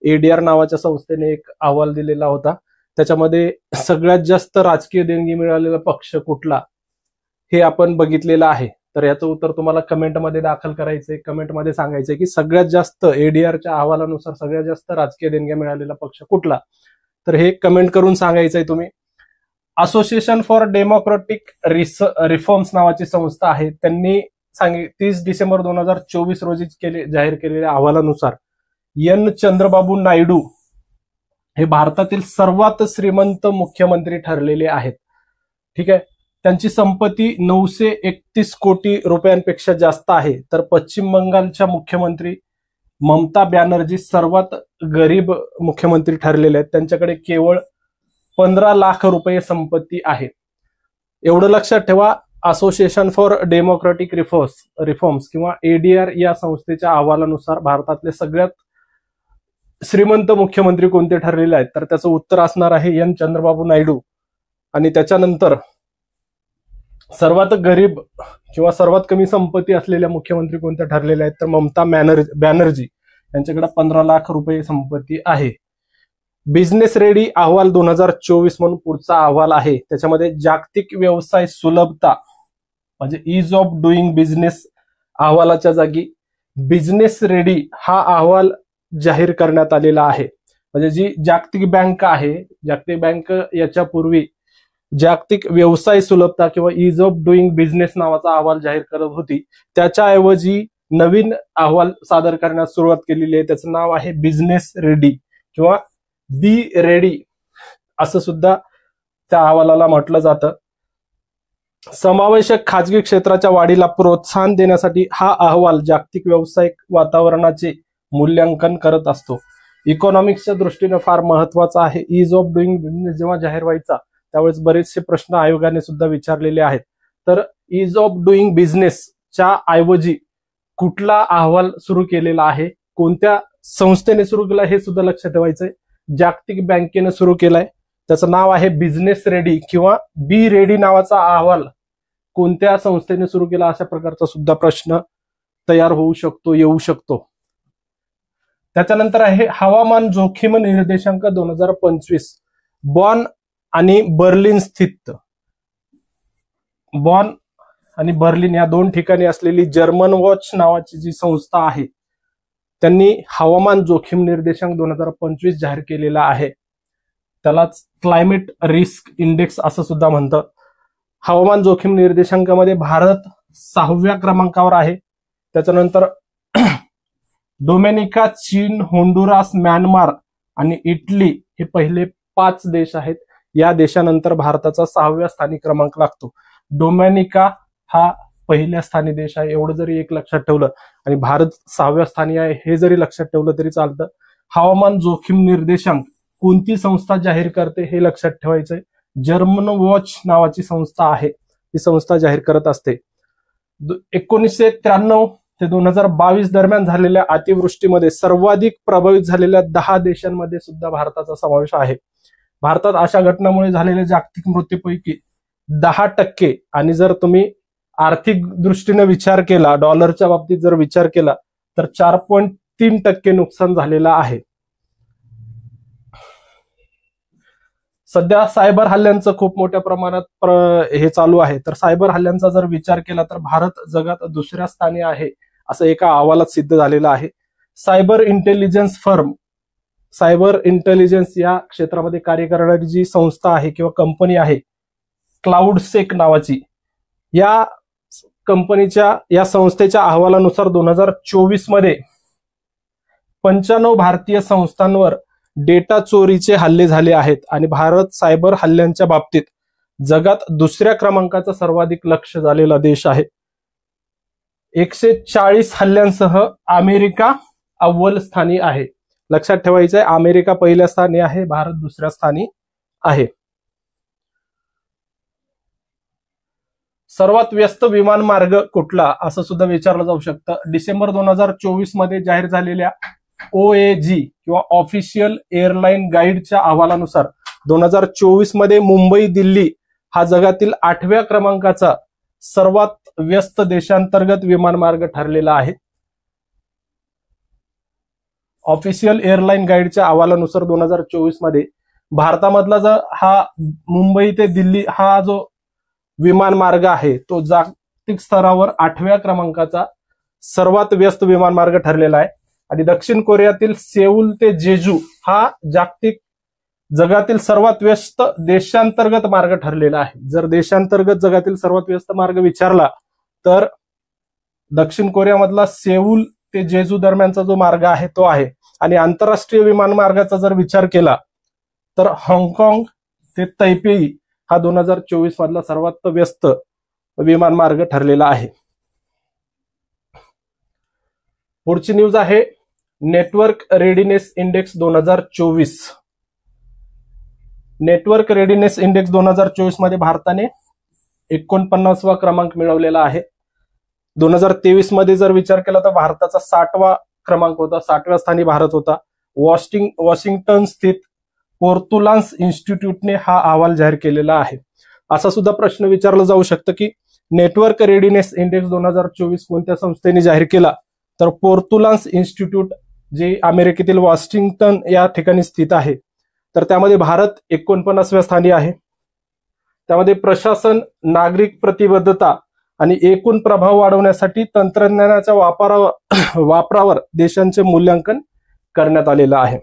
[SPEAKER 1] एडीआर नावाच्या संस्थेने एक अहवाल दिलेला होता. त्याच्यामध्ये सगळ्यात जास्त राजकीय देणगी मिळालेला पक्ष कुठला हे आपण बघितलेलं आहे. तर याचं उत्तर तुम्हाला कमेंटमध्ये दाखल करायचंय, कमेंटमध्ये सांगायचंय की सगळ्यात जास्त एडीआरच्या अहवालानुसार सगळ्यात जास्त राजकीय देणग्या मिळालेला पक्ष कुठला. तर हे कमेंट करून सांगायचंय तुम्ही. असोसिएशन फॉर डेमोक्रेटिक रिफॉर्म्स नावाची संस्था आहे, त्यांनी 30 डिसेंबर 2024 रोजी जाहीर केलेल्या अहवालानुसार एन चंद्रबाबू नायडू हे भारतातील सर्वात श्रीमंत मुख्यमंत्री ठरलेले आहेत. ठीक आहे. त्यांची संपत्ती 931 कोटी रुपयांपेक्षा जास्त आहे. तर पश्चिम बंगालच्या मुख्यमंत्री ममता बॅनर्जी सर्वात गरीब मुख्यमंत्री ठरलेले आहेत. त्यांच्याकडे केवळ 15 लाख रुपये संपत्ती आहे. एवढं लक्षात ठेवा. असोसिएशन फॉर डेमोक्रेटिक रिफॉर्म्स किंवा ADR या संस्थेच्या अहवालानुसार भारतातले सगळ्यात श्रीमंत मुख्यमंत्री कोणते ठरलेले आहेत, तर त्याचं उत्तर असणार आहे एन चंद्रबाबू नायडू. आणि त्याच्यानंतर सर्वात गरीब किंवा सर्वात कमी संपत्ती असलेल्या मुख्यमंत्री कोणत्या ठरलेल्या आहेत, तर ममता बॅनर्जी यांच्याकडे 15 लाख रुपये संपत्ती आहे. बिझनेस रेडी अहवाल 2024 म्हणून पुढचा अहवाल आहे. त्याच्यामध्ये जागतिक व्यवसाय सुलभता म्हणजे इज ऑफ डुईंग बिझनेस अहवालाच्या जागी बिझनेस रेडी हा अहवाल जाहीर करण्यात आलेला आहे. म्हणजे जी जागतिक बँक आहे, जागतिक बँक याच्यापूर्वी जागतिक व्यवसाय सुलभता किंवा इज ऑफ डुईंग बिझनेस नावाचा अहवाल जाहीर करत होती, त्याच्याऐवजी नवीन अहवाल सादर करण्यास सुरुवात केलेली आहे. त्याचं नाव आहे बिझनेस रेडी किंवा बी रेडी असं सुद्धा त्या अहवालाला म्हटलं जातं. समावेशक खाजगी क्षेत्राच्या वाढीला प्रोत्साहन देण्यासाठी हा अहवाल जागतिक व्यावसायिक वातावरणाचे मूल्यांकन करत असतो. इकॉनॉमिक्सच्या दृष्टीने फार महत्वाचा आहे. इज ऑफ डुईंग बिझनेस जेव्हा जाहीर व्हायचा त्यावेळेस बरेचसे प्रश्न आयोगाने सुद्धा विचारलेले आहेत. तर इज ऑफ डुईंग बिझनेसच्या ऐवजी कुठला अहवाल सुरू केलेला आहे, कोणत्या संस्थेने सुरू केला हे सुद्धा लक्षात ठेवायचंय. जागतिक बँकेने सुरू केलाय, त्याचं नाव आहे बिझनेस रेडी किंवा बी रेडी नावाचा अहवाल कोणत्या संस्थेने सुरू केला, अशा प्रकारचा सुद्धा प्रश्न तयार होऊ शकतो, येऊ शकतो. त्याच्यानंतर आहे हवामान जोखीम निर्देशांक 2025. बॉन आणि बर्लिन स्थित, बॉन आणि बर्लिन या दोन ठिकाणी असलेली जर्मन वॉच नावाची जी संस्था आहे, त्यांनी हवामान जोखीम निर्देशांक 2025 जाहीर केलेला आहे. त्यालाच क्लायमेट रिस्क इंडेक्स असं सुद्धा म्हणतं. हवामान जोखीम निर्देशांकामध्ये भारत 6व्या क्रमांकावर आहे. त्याच्यानंतर डोमेनिका, चीन, होंडुरास, म्यानमार आणि इटली हे पहिले 5 देश आहेत. या देशानंतर भारताचा 6व्या स्थानी क्रमांक लागतो. डोमेनिका हा पहिल्या स्थानी देश आहे, एवढं जरी एक लक्षात ठेवलं, आणि भारत 6व्या स्थानी आहे हे जरी लक्षात ठेवलं तरी चालतं. हवामान जोखीम निर्देशांक कोणती संस्था जाहीर करते हे लक्षात ठेवायचंय. जर्मन वॉच नावाची संस्था आहे, ही संस्था जाहीर करत असते. 1993 ते 2022 दरम्यान झालेल्या अतिवृष्टीमध्ये सर्वाधिक प्रभावित झालेल्या 10 देशांमध्ये सुद्धा भारताचा समावेश आहे. भारतात अशा घटनांमुळे झालेल्या जागतिक मृत्यूपैकी 10%, आणि जर तुम्ही आर्थिक दृष्टीने विचार केला, डॉलरच्या बाबतीत जर विचार केला तर 4.3% नुकसान झालेलं आहे. सध्या सायबर हल्ल्यांचं खूप मोठ्या प्रमाणात हे चालू आहे. तर सायबर हल्ल्यांचा जर विचार केला तर भारत जगात 2ऱ्या स्थानी आहे असं एका अहवालात सिद्ध झालेलं आहे. Cyber intelligence firm, cyber intelligence या क्षेत्रामध्ये कार्य करणारी जी संस्था आहे किंवा कंपनी आहे क्लाउडसेक नावाची, या कंपनीच्या या संस्थेच्या अहवालानुसार 2024 मध्ये 95 भारतीय संस्थांवर डेटा चोरीचे हल्ले झाले आहेत आणि भारत सायबर हल्ल्यांच्या बाबतीत जगात 2ऱ्या क्रमांकाचा सर्वाधिक लक्ष झालेला देश आहे. 140 हल्ल्यांसह अमेरिका अव्वल स्थानी आहे. लक्षात ठेवायचंय, अमेरिका पहिल्या स्थानी आहे, भारत 2ऱ्या स्थानी आहे. सर्वात व्यस्त विमान मार्ग कुठला असं सुद्धा विचारलं जाऊ शकतं. डिसेंबर 2024 मध्ये जाहीर झालेल्या OAG किंवा ऑफिशियल एअरलाईन गाईडच्या अहवालानुसार 2024 मध्ये मुंबई दिल्ली हा जगातील 8व्या क्रमांकाचा सर्वात व्यस्त देशांतर्गत विमानमार्ग ठरलेला आहे. ऑफिशियल एअरलाईन गाईडच्या अहवालानुसार 2024 मध्ये भारतामधला जो हा मुंबई ते दिल्ली हा जो विमान मार्ग आहे तो जागतिक स्तरावर 8व्या क्रमांकाचा सर्वात व्यस्त विमान मार्ग ठरलेला आहे. आणि दक्षिण कोरियातील सेऊल ते जेजू हा जगातील सर्वात व्यस्त देशांतर्गत मार्ग ठरलेला आहे. जर देशांतर्गत जगातील सर्वात व्यस्त मार्ग विचारला तर दक्षिण कोरियामधला सेऊल ते जेजू दरम्यानचा जो मार्ग आहे तो आहे. आणि आंतरराष्ट्रीय विमान मार्गाचा जर विचार केला तर हाँगकाँग ते तैपेई हा 2024 मधला सर्वात व्यस्त विमान मार्ग ठरलेला आहे. पुढची न्यूज आहे network readiness index 2024. Network readiness index 2024 मध्ये भारताने 49वा क्रमांक मिळवलेला आहे. 2023 मध्ये जर विचार केला तर भारताचा 60वा क्रमांक होता, 60व्या स्थानी भारत होता. वॉशिंग्टन स्थित पोर्तुलान्स इन्स्टिट्यूटने हा अहवाल जाहीर केलेला आहे. असा सुद्धा प्रश्न विचारला जाऊ शकतो की नेटवर्क रेडिनेस इंडेक्स 2024 कोणत्या संस्थेने जाहीर केला, तर पोर्तुलान्स इन्स्टिट्यूट जे अमेरिकेतील वॉशिंग्टन या ठिकाणी स्थित आहे. तर त्यामध्ये भारत 49व्या स्थानी आहे. त्यामध्ये प्रशासन, नागरिक प्रतिबद्धता आणि एकूण प्रभाव वाढवण्यासाठी तंत्रज्ञानाच्या वापरावर देशांचे मूल्यांकन करण्यात आलेलं आहे.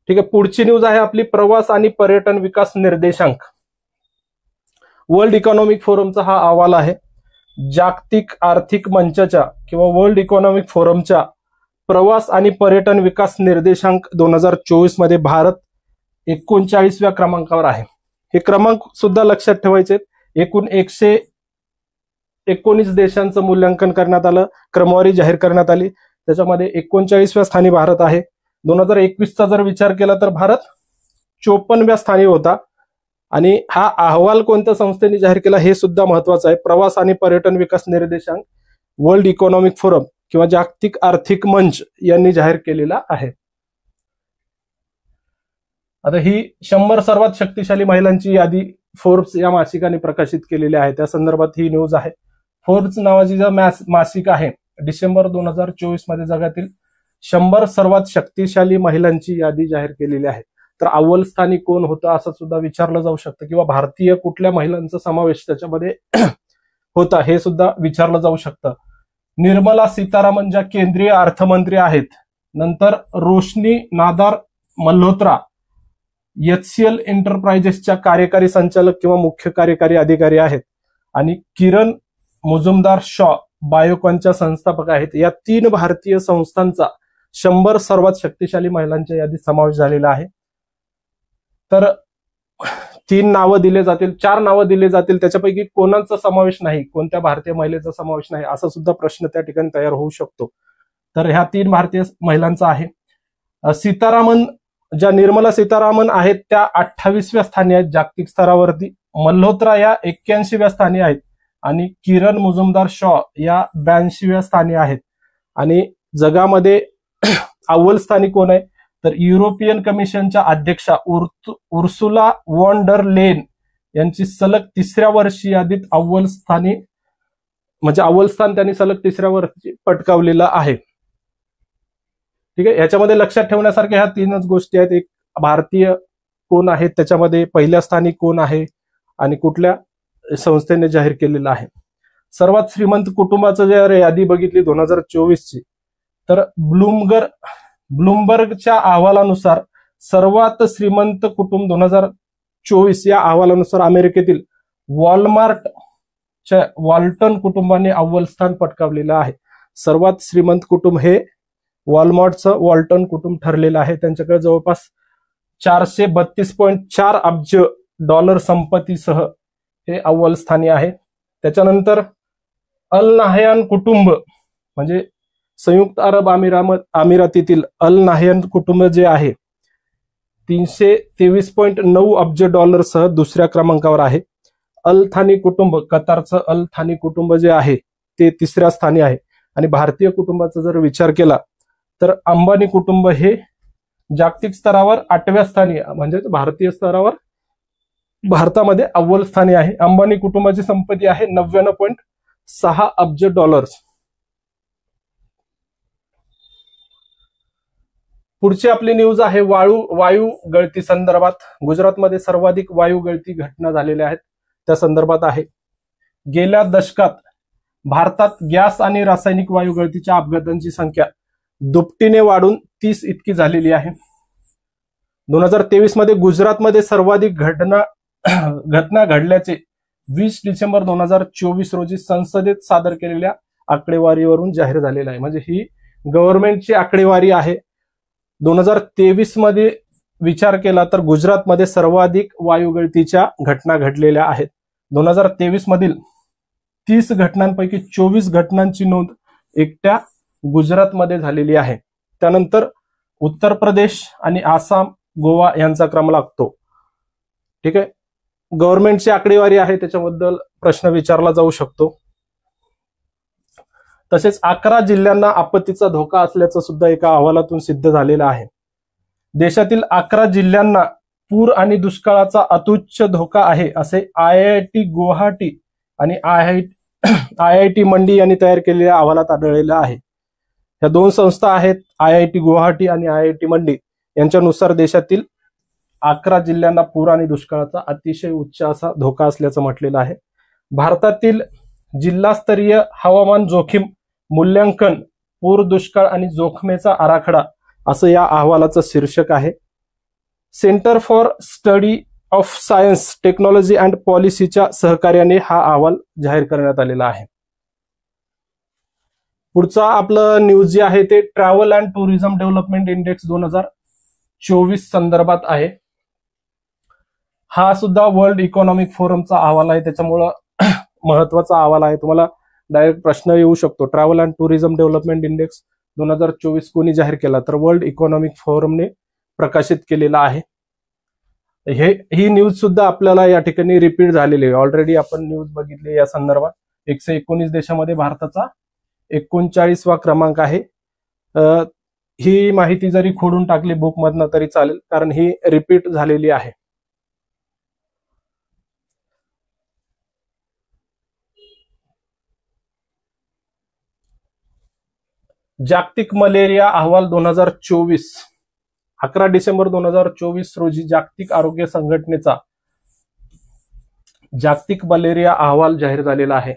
[SPEAKER 1] ठीक आहे, पुढची न्यूज आहे आपली प्रवास आणि पर्यटन विकास निर्देशांक. वर्ल्ड इकॉनॉमिक फोरमचा हा अहवाल आहे. जागतिक आर्थिक मंचाच्या किंवा वर्ल्ड इकॉनॉमिक फोरमच्या प्रवास आणि पर्यटन विकास निर्देशांक 2024 मध्ये भारत 39व्या क्रमांकावर आहे. हे क्रमांक सुद्धा लक्षात ठेवायचे. एकूण 119 देशांचं मूल्यांकन करण्यात आलं, क्रमवारी जाहीर करण्यात आली. त्याच्यामध्ये 39व्या स्थानी भारत आहे. 2021चा जर विचार केला तर भारत 54व्या स्थानी होता. आणि हा अहवाल कोणत्या संस्थेने जाहीर केला हे सुद्धा महत्वाचं आहे. प्रवास आणि पर्यटन विकास निर्देशांक वर्ल्ड इकॉनॉमिक फोरम किंवा जागतिक आर्थिक मंच यांनी जाहीर केलेला आहे. आता ही 100 सर्वात शक्तिशाली महिलांची यादी फोर्ब्स या मासिकाने प्रकाशित केलेली आहे. त्या संदर्भात ही न्यूज आहे. फोर्ब्स नावाची जे मासिक आहे, डिसेंबर 2024 मध्ये जगातील 100 सर्वात शक्तिशाली महिलांची यादी जाहीर केलेली आहे. तर अव्वल स्थानी कोण होतं असं सुद्धा विचारलं जाऊ शकतं, किंवा भारतीय कुठल्या महिलांचा समावेश त्याच्यामध्ये होता हे सुद्धा विचारलं जाऊ शकतं. निर्मला सीतारामन ज्या केंद्रीय अर्थमंत्री आहेत, नंतर रोशनी नादार मल्होत्रा HCL एंटरप्राइजेसच्या कार्यकारी संचालक किंवा मुख्य कार्यकारी अधिकारी आहेत, आणि किरण मुजुमदार शॉ बायोकॉनच्या संस्थापक आहेत. या 3 भारतीय संस्थांचा 100 सर्वात शक्तिशाली महिलांच्या यादीत समावेश झालेला आहे. तर 3 नावं दिले जातील, 4 नावं दिले जातील, त्याच्यापैकी कोणाचा समावेश नाही, कोणत्या भारतीय महिलेचा समावेश नाही असा सुद्धा प्रश्न त्या ठिकाणी तयार होऊ शकतो. तर ह्या 3 भारतीय महिलांचा आहे. सीतारामन ज्या निर्मला सीतारामन आहेत त्या 28व्या स्थानी आहेत जागतिक स्तरावरती. मल्होत्रा या 81व्या स्थानी आहेत आणि किरण मुजुमदार शॉ या 82व्या स्थानी आहेत. आणि जगामध्ये अव्वल स्थानी कोण आहे, तर युरोपियन कमिशनच्या अध्यक्षा उर्सुला वॉन डर लेन यांची सलग 3ऱ्या वर्षी यादीत अव्वल स्थानी, म्हणजे अव्वल स्थान त्यांनी सलग 3ऱ्या वर्षी पटकावलेलं आहे. ठीक आहे, याच्यामध्ये लक्षात ठेवण्यासारख्या ह्या 3च गोष्टी आहेत. एक भारतीय कोण आहेत, त्याच्यामध्ये पहिल्या स्थानी कोण आहे आणि कुठल्या संस्थेने जाहीर केलेलं आहे. सर्वात श्रीमंत कुटुंबाचं जर यादी बघितली 2024ची, तर ब्लूमबर्गच्या अहवालानुसार सर्वात श्रीमंत कुटुंब 2024 या अहवालानुसार अमेरिकेतील वॉल्टन कुटुंबाने अव्वल स्थान पटकावलेलं आहे. सर्वात श्रीमंत कुटुंब हे वॉलमार्टचं वॉल्टन कुटुंब ठरलेलं आहे. त्यांच्याकडे जवळपास 432.4 अब्ज डॉलर संपत्तीसह हे अव्वल स्थानी आहे. त्याच्यानंतर अल नाहयान कुटुंब, म्हणजे संयुक्त अरब अमिरातीतील अल नाहयान कुटुंब जे आहे 323.9 अब्ज डॉलरसह 2ऱ्या क्रमांकावर आहे. अल थानी कुटुंब, कतारचं अल थानी कुटुंब जे आहे ते 3ऱ्या स्थानी आहे. आणि भारतीय कुटुंबाचा जर विचार केला तर अंबानी कुटुंब हे जागतिक स्तरावर 8व्या स्थानी, म्हणजे भारतीय स्तरावर भारतामध्ये अव्वल स्थानी आहे. अंबानी कुटुंबाची संपत्ती आहे 99.6 अब्ज डॉलर्स. पुढची आपली न्यूज आहे वायू गळती संदर्भात. गुजरातमध्ये सर्वाधिक वायू गळती घटना झालेल्या आहेत त्या संदर्भात आहे. गेल्या दशकात भारतात गॅस आणि रासायनिक वायू गळतीच्या अपघातांची संख्या दुपटीने वाढून 30 इतकी झालेली आहे. 2023 मध्ये गुजरातमध्ये सर्वाधिक घटना घडल्याचे 20 डिसेंबर 2024 रोजी संसदेत सादर केलेल्या आकडेवारीवरून जाहीर झालेलं आहे. म्हणजे ही गव्हर्नमेंटची आकडेवारी आहे. 2023 मध्ये विचार केला तर गुजरातमध्ये सर्वाधिक वायू गळतीच्या घटना घडलेल्या आहेत. 2023 मधील 30 घटनांपैकी 24 घटनांची नोंद एकट्या गुजरातमध्ये झालेली आहे. त्यानंतर उत्तर प्रदेश आणि आसाम, गोवा यांचा क्रम लागतो. ठीक आहे. गव्हर्नमेंटची आकडेवारी आहे, त्याच्याबद्दल प्रश्न विचारला जाऊ शकतो. तसेच 11 जिल्ह्यांना आपत्तीचा धोका असल्याचं सुद्धा एका अहवालातून सिद्ध झालेलं आहे. देशातील 11 जिल्ह्यांना पूर आणि दुष्काळाचा अत्युच्च धोका आहे असे IIT गुवाहाटी आणि IIT मंडी यांनी तयार केलेल्या अहवालात आढळलेलं आहे. या दोन संस्था आहेत, IIT गुवाहाटी आणि IIT मंडी. यांच्यानुसार देशातील 11 जिल्ह्यांना पूर आणि दुष्काळाचा अतिशय उच्च असा धोका असल्याचं म्हटलेलं आहे. भारतातील जिल्हास्तरीय हवामान जोखीम मूल्यांकन, पूर, दुष्काळ आणि जोखमीचा आराखडा असं या अहवालाचं शीर्षक आहे. Centre for study of science, technology and पॉलिसीच्या सहकार्याने हा अहवाल जाहीर करण्यात आलेला आहे. पुढचा आपलं न्यूज जे आहे ते travel and tourism development index 2024 संदर्भात आहे. हा सुद्धा वर्ल्ड इकॉनॉमिक फोरमचा अहवाल आहे, त्याच्यामुळं महत्वाचा अहवाल आहे. तुम्हाला डायरेक्ट प्रश्न येऊ शकतो, travel and tourism development index 2024 कोणी जाहीर केला? तर वर्ल्ड इकॉनॉमिक फोरमने प्रकाशित केलेला आहे. ही न्यूज सुद्धा आपल्याला या ठिकाणी रिपीट झालेली आहे. ऑलरेडी आपण न्यूज बघितली या संदर्भात. 119 देशामध्ये भारताचा 39वा क्रमांक आहे. ही माहिती जरी खोडून टाकली बुकमधनं तरी चालेल, कारण ही रिपीट झालेली आहे. जागतिक मलेरिया अहवाल 2024, 11 डिसेंबर 2024 रोजी जागतिक आरोग्य संघटनेचा जागतिक मलेरिया अहवाल जाहीर झालेला आहे.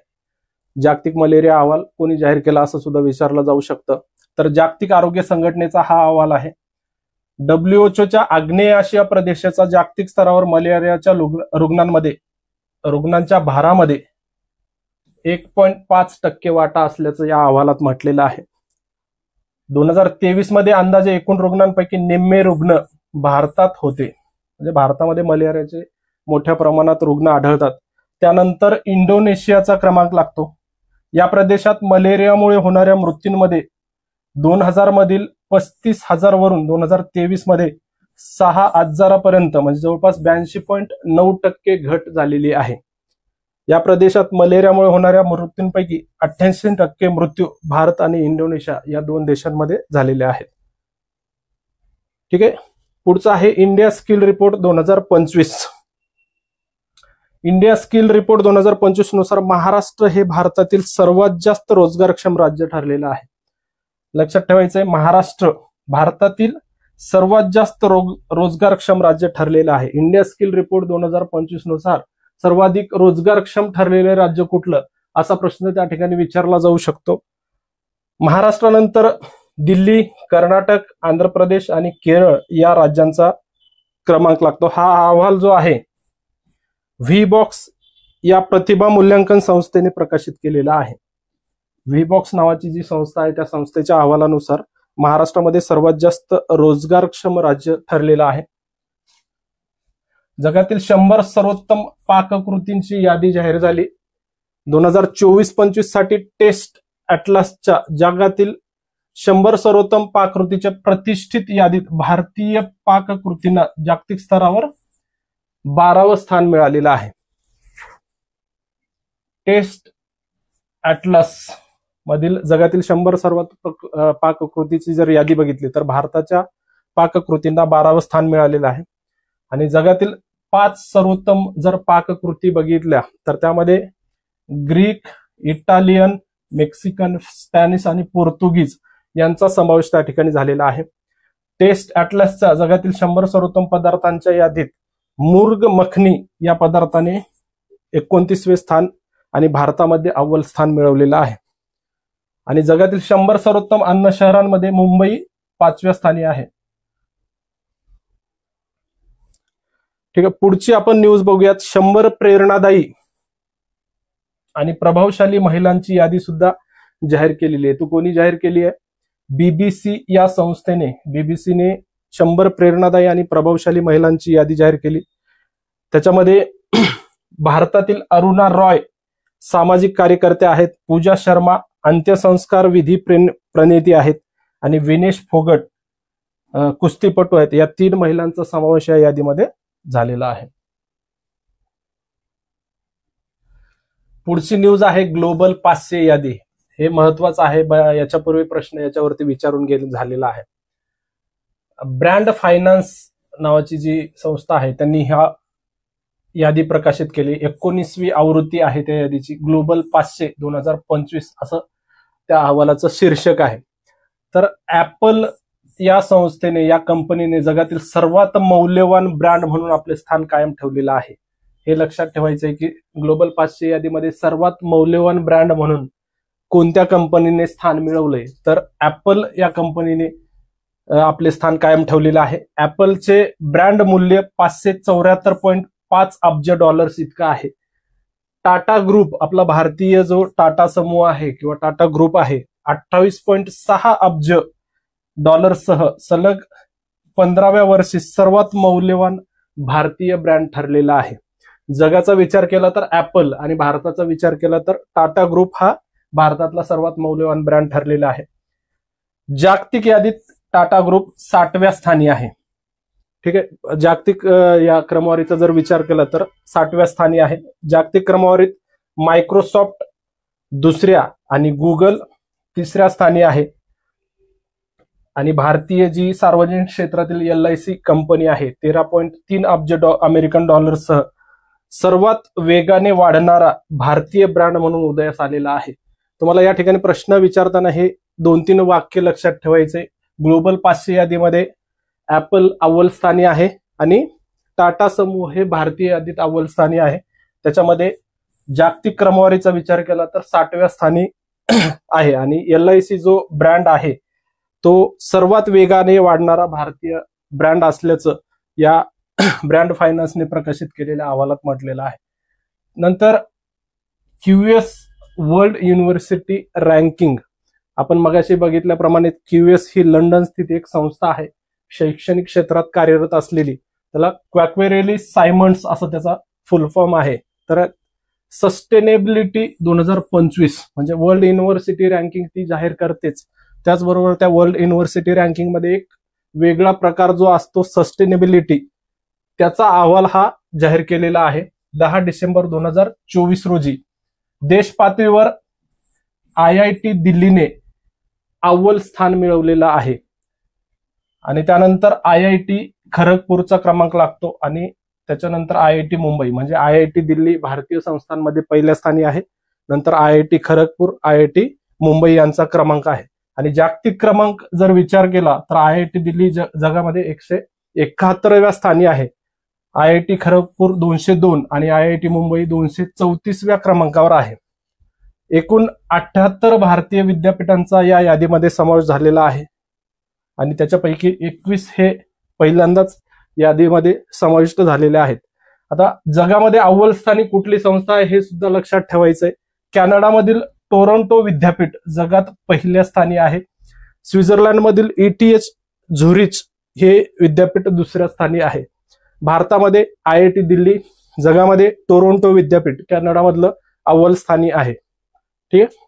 [SPEAKER 1] जागतिक मलेरिया अहवाल कोणी जाहीर केला असं सुद्धा विचारलं जाऊ शकतं. तर जागतिक आरोग्य संघटनेचा हा अहवाल आहे. WHO आग्नेय आशिया प्रदेशाचा जागतिक स्तरावर मलेरियाच्या रुग्णांच्या भारामध्ये 1.5% वाटा असल्याचं या अहवालात म्हटलेलं आहे. 2023 मध्ये अंदाजे एकूण रुग्णांपैकी निम्मे रुग्ण भारतात होते. म्हणजे भारतामध्ये मलेरियाचे मोठ्या प्रमाणात रुग्ण आढळतात. त्यानंतर इंडोनेशियाचा क्रमांक लागतो. या प्रदेशात मलेरियामुळे होणाऱ्या मृत्यूंमध्ये 2000 मधील 35,000 वरून 2023 मध्ये 6,000पर्यंत म्हणजे जवळपास 82.9% घट झालेली आहे. या प्रदेशात मलेरियामुळे होणाऱ्या मृत्यूंपैकी 88% मृत्यू भारत आणि इंडोनेशिया या दोन देशांमध्ये झालेले आहेत. ठीक आहे. पुढचा आहे India skill report 2025. India skill report 2025 नुसार महाराष्ट्र हे भारतातील सर्वात जास्त रोजगारक्षम राज्य ठरलेलं आहे. लक्षात ठेवायचंय, महाराष्ट्र भारतातील सर्वात जास्त रोजगारक्षम राज्य ठरलेलं आहे. इंडिया स्किल रिपोर्ट 2025 नुसार सर्वाधिक रोजगारक्षम ठरलेले राज्य कुठलं असा प्रश्न त्या ठिकाणी विचारला जाऊ शकतो. महाराष्ट्रानंतर दिल्ली, कर्नाटक, आंध्र प्रदेश आणि केरळ या राज्यांचा क्रमांक लागतो. हा अहवाल जो आहे व्हीबॉक्स या प्रतिभा मूल्यांकन संस्थेने प्रकाशित केलेला आहे. व्हीबॉक्स नावाची जी संस्था आहे त्या संस्थेच्या अहवालानुसार महाराष्ट्रामध्ये सर्वात जास्त रोजगारक्षम राज्य ठरलेलं आहे. जगातील 100 सर्वोत्तम पाककृतींची यादी जाहीर झाली. 2024-25 साठी टेस्ट अॅटलासच्या जगातील 100 सर्वोत्तम पाककृतीच्या प्रतिष्ठित यादीत भारतीय पाककृतींना जागतिक स्तरावर 12वं स्थान मिळालेलं आहे. टेस्ट अॅटलास मधील जगातील 100 सर्वात पाककृतीची जर यादी बघितली तर भारताच्या पाककृतींना 12वं स्थान मिळालेलं आहे. आणि जगातील 5 सर्वोत्तम जर पाककृती बघितल्या तर त्यामध्ये ग्रीक, इटालियन, मेक्सिकन, स्पॅनिश आणि पोर्तुगीज यांचा समावेश त्या ठिकाणी झालेला आहे. टेस्ट अॅटलासच्या जगातील 100 सर्वोत्तम पदार्थांच्या यादीत मुर्ग मखनी या पदार्थाने 29वे स्थान आणि भारतामध्ये अव्वल स्थान मिळवलेलं आहे. आणि जगातील 100 सर्वोत्तम अन्न शहरांमध्ये मुंबई 5व्या स्थानी आहे. ठीक आहे. पुढची आपण न्यूज बघूयात. 100 प्रेरणादायी आणि प्रभावशाली महिलांची यादी सुद्धा जाहीर केलेली आहे. कोणी जाहीर केली आहे? BBC या संस्थेने, बीबीसीने 100 प्रेरणादायी आणि प्रभावशाली महिलांची यादी जाहीर केली. त्याच्यामध्ये भारतातील अरुणा रॉय सामाजिक कार्यकर्त्या आहेत, पूजा शर्मा अंत्यसंस्कार विधी प्रणेती आहेत आणि विनेश फोगट कुस्तीपटू आहेत, या 3 महिलांचा समावेश या यादीमध्ये झालेला आहे. पुढची न्यूज आहे ग्लोबल 500 यादी. हे महत्वाचं आहे, याच्यापूर्वी प्रश्न याच्यावरती विचारून झालेला आहे. ब्रँड फायनान्स नावाची जी संस्था आहे त्यांनी ह्या यादी प्रकाशित केली. 19वी आवृत्ती आहे त्या यादीची. ग्लोबल 500 2025 असं त्या अहवालाचं शीर्षक आहे. तर ऍपल या संस्थेने, या कंपनीने जगातील सर्वात मौल्यवान ब्रँड म्हणून आपले स्थान कायम ठेवलेलं आहे. हे लक्षात ठेवायचं आहे की ग्लोबल 500 यादीमध्ये सर्वात मौल्यवान ब्रँड म्हणून कोणत्या कंपनीने स्थान मिळवलंय, तर ऍपल या कंपनीने आपले स्थान कायम ठेवलेलं आहे. ऍपलचे ब्रँड मूल्य $574.5 अब्ज इतकं आहे. टाटा ग्रुप, आपला भारतीय जो टाटा समूह आहे किंवा टाटा ग्रुप आहे, 28.6 अब्ज सह सलग 15व्या वर्षी सर्वात मौल्यवान भारतीय ब्रँड ठरलेला आहे. जगाचा विचार केला तर ऍपल आणि भारताचा विचार केला तर टाटा ग्रुप हा भारतातला सर्वात मौल्यवान ब्रँड ठरलेला आहे. जागतिक यादीत टाटा ग्रुप 60व्या स्थानी आहे. ठीक आहे, जागतिक या क्रमवारीचा जर विचार केला तर 60व्या स्थानी आहे. जागतिक क्रमवारीत मायक्रोसॉफ्ट दुसऱ्या आणि गुगल तिसऱ्या स्थानी आहे. आणि भारतीय जी सार्वजनिक क्षेत्रातील LIC कंपनी आहे 13.3 अब्ज अमेरिकन डॉलरसह सर्वात वेगाने वाढणारा भारतीय ब्रँड म्हणून उदयास आलेला आहे. तुम्हाला या ठिकाणी प्रश्न विचारताना हे 2-3 वाक्य लक्षात ठेवायचे. ग्लोबल 500 यादीमध्ये ऍपल अव्वल स्थानी आहे आणि टाटा समूह हे भारतीय यादीत अव्वल स्थानी आहे. त्याच्यामध्ये जागतिक क्रमवारीचा विचार केला तर 60व्या स्थानी आहे. आणि LIC जो ब्रँड आहे तो सर्वात वेगाने वाढणारा भारतीय ब्रँड असल्याचं या ब्रँड फायनान्सने प्रकाशित केलेल्या अहवालात म्हटलेलं आहे. नंतर QS वर्ल्ड युनिव्हर्सिटी रँकिंग. आपण मगाशी बघितल्याप्रमाणे QS ही लंडन स्थित एक संस्था आहे, शैक्षणिक क्षेत्रात कार्यरत असलेली. त्याला क्वॅक्वेरेली सायमंड्स असं त्याचा फुल फॉर्म आहे. तर सस्टेनेबिलिटी 2025 म्हणजे वर्ल्ड युनिव्हर्सिटी रँकिंग ती जाहीर करतेच. त्याचबरोबर त्या वर्ल्ड युनिव्हर्सिटी रँकिंग मध्ये एक वेगळा प्रकार जो असतो सस्टेनेबिलिटी, त्याचा अहवाल हा जाहीर केलेला आहे 10 डिसेंबर 2024 रोजी. देश पातळीवर IIT दिल्लीने अव्वल स्थान मिळवलेलं आहे आणि त्यानंतर IIT खरगपूरचा क्रमांक लागतो आणि त्याच्यानंतर IIT मुंबई. म्हणजे IIT दिल्ली भारतीय संस्थांमध्ये पहिल्या स्थानी आहे, नंतर IIT खरगपूर, IIT मुंबई यांचा क्रमांक आहे. आणि जागतिक क्रमांक जर विचार केला तर IIT दिल्ली जगामध्ये 171व्या स्थानी आहे. IIT खरगपूर 202 आणि IIT मुंबई 234व्या क्रमांकावर आहे. एकूण 78 भारतीय विद्यापीठांचा या यादीमध्ये समावेश झालेला आहे आणि त्याच्यापैकी 21 हे पहिल्यांदाच यादीमध्ये समाविष्ट झालेले आहेत. आता जगामध्ये अव्वल स्थानी कुठली संस्था आहे हे सुद्धा लक्षात ठेवायचंय. कॅनडामधील टोरंटो विद्यापीठ जगात पहिल्या स्थानी आहे. स्वित्झर्लंडमधील ETH झुरिच हे विद्यापीठ दुसऱ्या स्थानी आहे. भारतामध्ये IIT दिल्ली, जगामध्ये टोरंटो विद्यापीठ कॅनडामधलं अव्वल स्थानी आहे. ठीक आहे,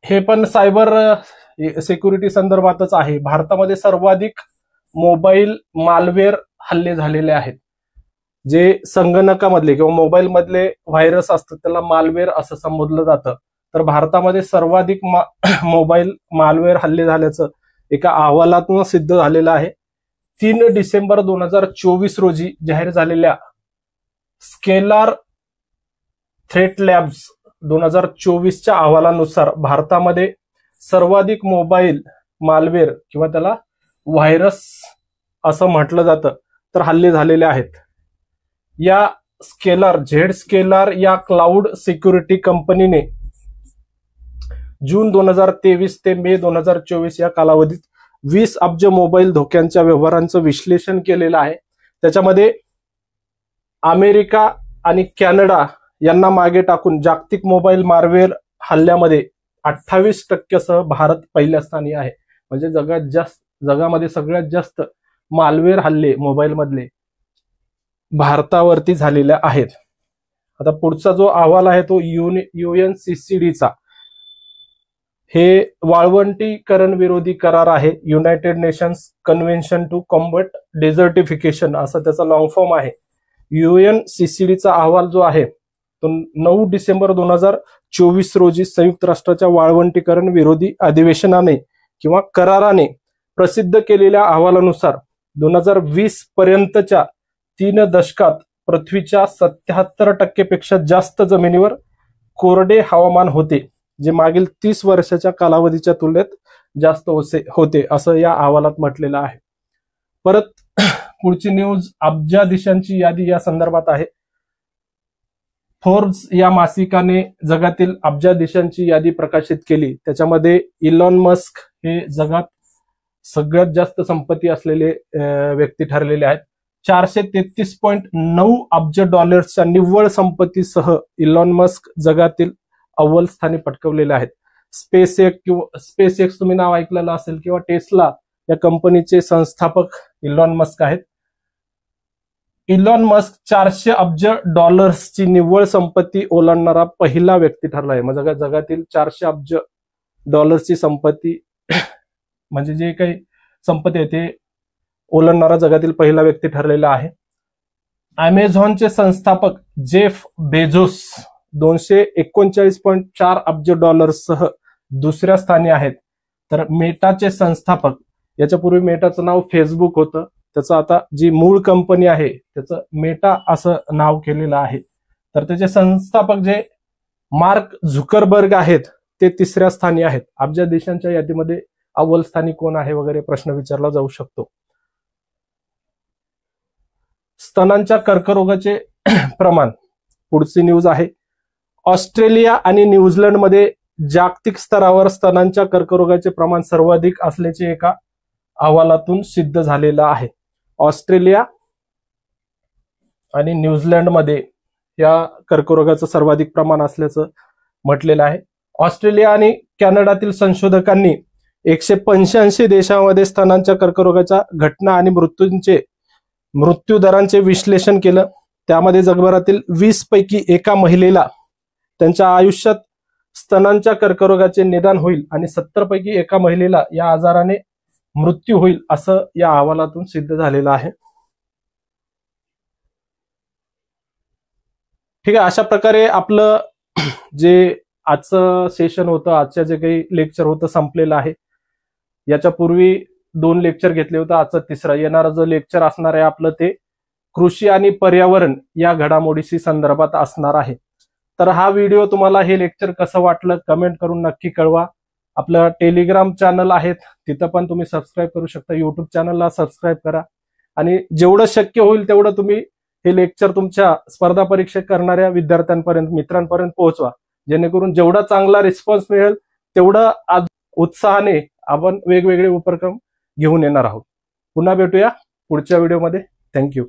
[SPEAKER 1] हे पण सायबर सिक्युरिटी संदर्भातच आहे. भारतामध्ये सर्वाधिक मोबाईल मालवेअर हल्ले झालेले आहेत. जे संगणकामधले किंवा मोबाईल मधले व्हायरस असतात त्याला मालवेअर असं संबोधलं जातं. तर भारतामध्ये सर्वाधिक मोबाईल मालवेअर हल्ले झाल्याचं एका अहवालातून सिद्ध झालेलं आहे. 3 डिसेंबर 2024 रोजी जाहीर झालेल्या स्केलार थ्रेट लॅब्स 2024च्या अहवालानुसार भारतामध्ये सर्वाधिक मोबाईल मालवेअर किंवा त्याला व्हायरस असं म्हटलं जातं तर हल्ले झालेले आहेत. या झेड स्केलार या क्लाउड सिक्युरिटी कंपनीने जून 2023 ते मे 2024 या कालावधीत 20 अब्ज मोबाईल धोक्यांच्या व्यवहारांचं विश्लेषण केलेलं आहे. त्याच्यामध्ये अमेरिका आणि कॅनडा यांना मागे टाकून जागतिक मोबाईल मालवेअर हल्ल्यामध्ये 28% सह भारत पहिल्या स्थानी आहे. म्हणजे जगामध्ये सगळ्यात जास्त मालवेअर हल्ले मोबाईल मधले भारतावरती झालेल्या आहेत. आता पुढचा जो अहवाल आहे तो UNCCDचा. हे वाळवंटीकरण विरोधी करार आहे. United Nations Convention to Combat Desertification असं त्याचा लॉंग फॉर्म आहे. UNCCDचा अहवाल जो आहे तो 9 डिसेंबर 2024 रोजी संयुक्त राष्ट्राच्या वाळवंटीकरण विरोधी अधिवेशनाने किंवा कराराने प्रसिद्ध केलेल्या अहवालानुसार 2020 पर्यंतच्या 3 दशकात पृथ्वीच्या 77% पेक्षा जास्त जमिनीवर कोरडे हवामान होते, जे मागील 30 वर्षाच्या कालावधीच्या तुलनेत जास्त होते असं या अहवालात म्हटलेलं आहे. परत पुढची न्यूज अब्जा देशांची यादी या संदर्भात आहे. फोर्ब्स या मासिकाने जगातील अब्जा देशांची यादी प्रकाशित केली. त्याच्यामध्ये इलॉन मस्क हे जगात सगळ्यात जास्त संपत्ती असलेले व्यक्ती ठरलेले आहेत. 433.9 अब्ज डॉलर्सच्या निव्वळ संपत्तीसह इलॉन मस्क जगातील अव्वल स्थानी पटकवलेले आहेत. स्पेस एक्स तुम्ही नाव ऐकलेलं असेल किंवा टेस्ला या कंपनीचे संस्थापक इलॉन मस्क आहेत. इलॉन मस्क 400 अब्ज डॉलर्सची निव्वळ संपत्ती ओलांडणारा पहिला व्यक्ती ठरला आहे. म्हणजे जगातील 400 अब्ज डॉलर्सची संपत्ती म्हणजे जे काही संपत्ती आहे ते ओलांडणारा जगातील पहिला व्यक्ती ठरलेला आहे. अमेझॉनचे संस्थापक जेफ बेझोस 239.4 अब्ज डॉलर्ससह दुसऱ्या स्थानी आहेत. तर मेटाचे संस्थापक, याच्यापूर्वी मेटाचं नाव फेसबुक होतं, त्याचं आता जी मूळ कंपनी आहे त्याचं मेटा असं नाव केलेलं आहे. तर त्याचे संस्थापक जे मार्क झुकरबर्ग आहेत ते 3ऱ्या स्थानी आहेत. अब्ज देशांच्या यादीमध्ये अव्वल स्थानी कोण आहे वगैरे प्रश्न विचारला जाऊ शकतो. स्तनांच्या कर्करोगाचे प्रमाण, पुढची न्यूज आहे. ऑस्ट्रेलिया आणि न्यूझीलंडमध्ये जागतिक स्तरावर स्तनांच्या कर्करोगाचे प्रमाण सर्वाधिक असल्याचे एका अहवालातून सिद्ध झालेलं आहे. ऑस्ट्रेलिया आणि न्यूझीलंडमध्ये या कर्करोगाचं सर्वाधिक प्रमाण असल्याचं म्हटलेलं आहे. ऑस्ट्रेलिया आणि कॅनडातील संशोधकांनी 185 देशांमध्ये स्तनांच्या कर्करोगाच्या घटना आणि मृत्यू दरांचे विश्लेषण केलं. त्यामध्ये जगभरातील 20 पैकी एका महिलेला त्यांच्या आयुष्यात स्तनांच्या कर्करोगाचे निदान होईल आणि 70 पैकी एका महिलेला या आजाराने मृत्यू होईल असं या अहवालातून सिद्ध झालेलं आहे. ठीक आहे, अशा प्रकारे आपलं जे आजचं सेशन होतं, आजच्या जे काही लेक्चर होतं संपलेलं आहे. याच्यापूर्वी 2 लेक्चर घेतले होते, आजचं 3रं. येणारं जो लेक्चर असणार आहे आपलं ते कृषी आणि पर्यावरण या घडामोडीशी संदर्भात असणार आहे. तर हा व्हिडिओ तुम्हाला, हे लेक्चर कसं वाटलं कमेंट करून नक्की कळवा. आपलं टेलिग्राम चॅनल आहेत तिथं पण तुम्ही सबस्क्राईब करू शकता. युट्यूब चॅनलला सबस्क्राईब करा आणि जेवढं शक्य होईल तेवढं तुम्ही हे लेक्चर तुमच्या स्पर्धा परीक्षा करणाऱ्या विद्यार्थ्यांपर्यंत, मित्रांपर्यंत पोहोचवा, जेणेकरून जेवढा चांगला रिस्पॉन्स मिळेल तेवढं आज उत्साहाने आपण वेगवेगळे उपक्रम घेऊन येणार आहोत. पुन्हा भेटूया पुढच्या व्हिडिओमध्ये. थँक्यू.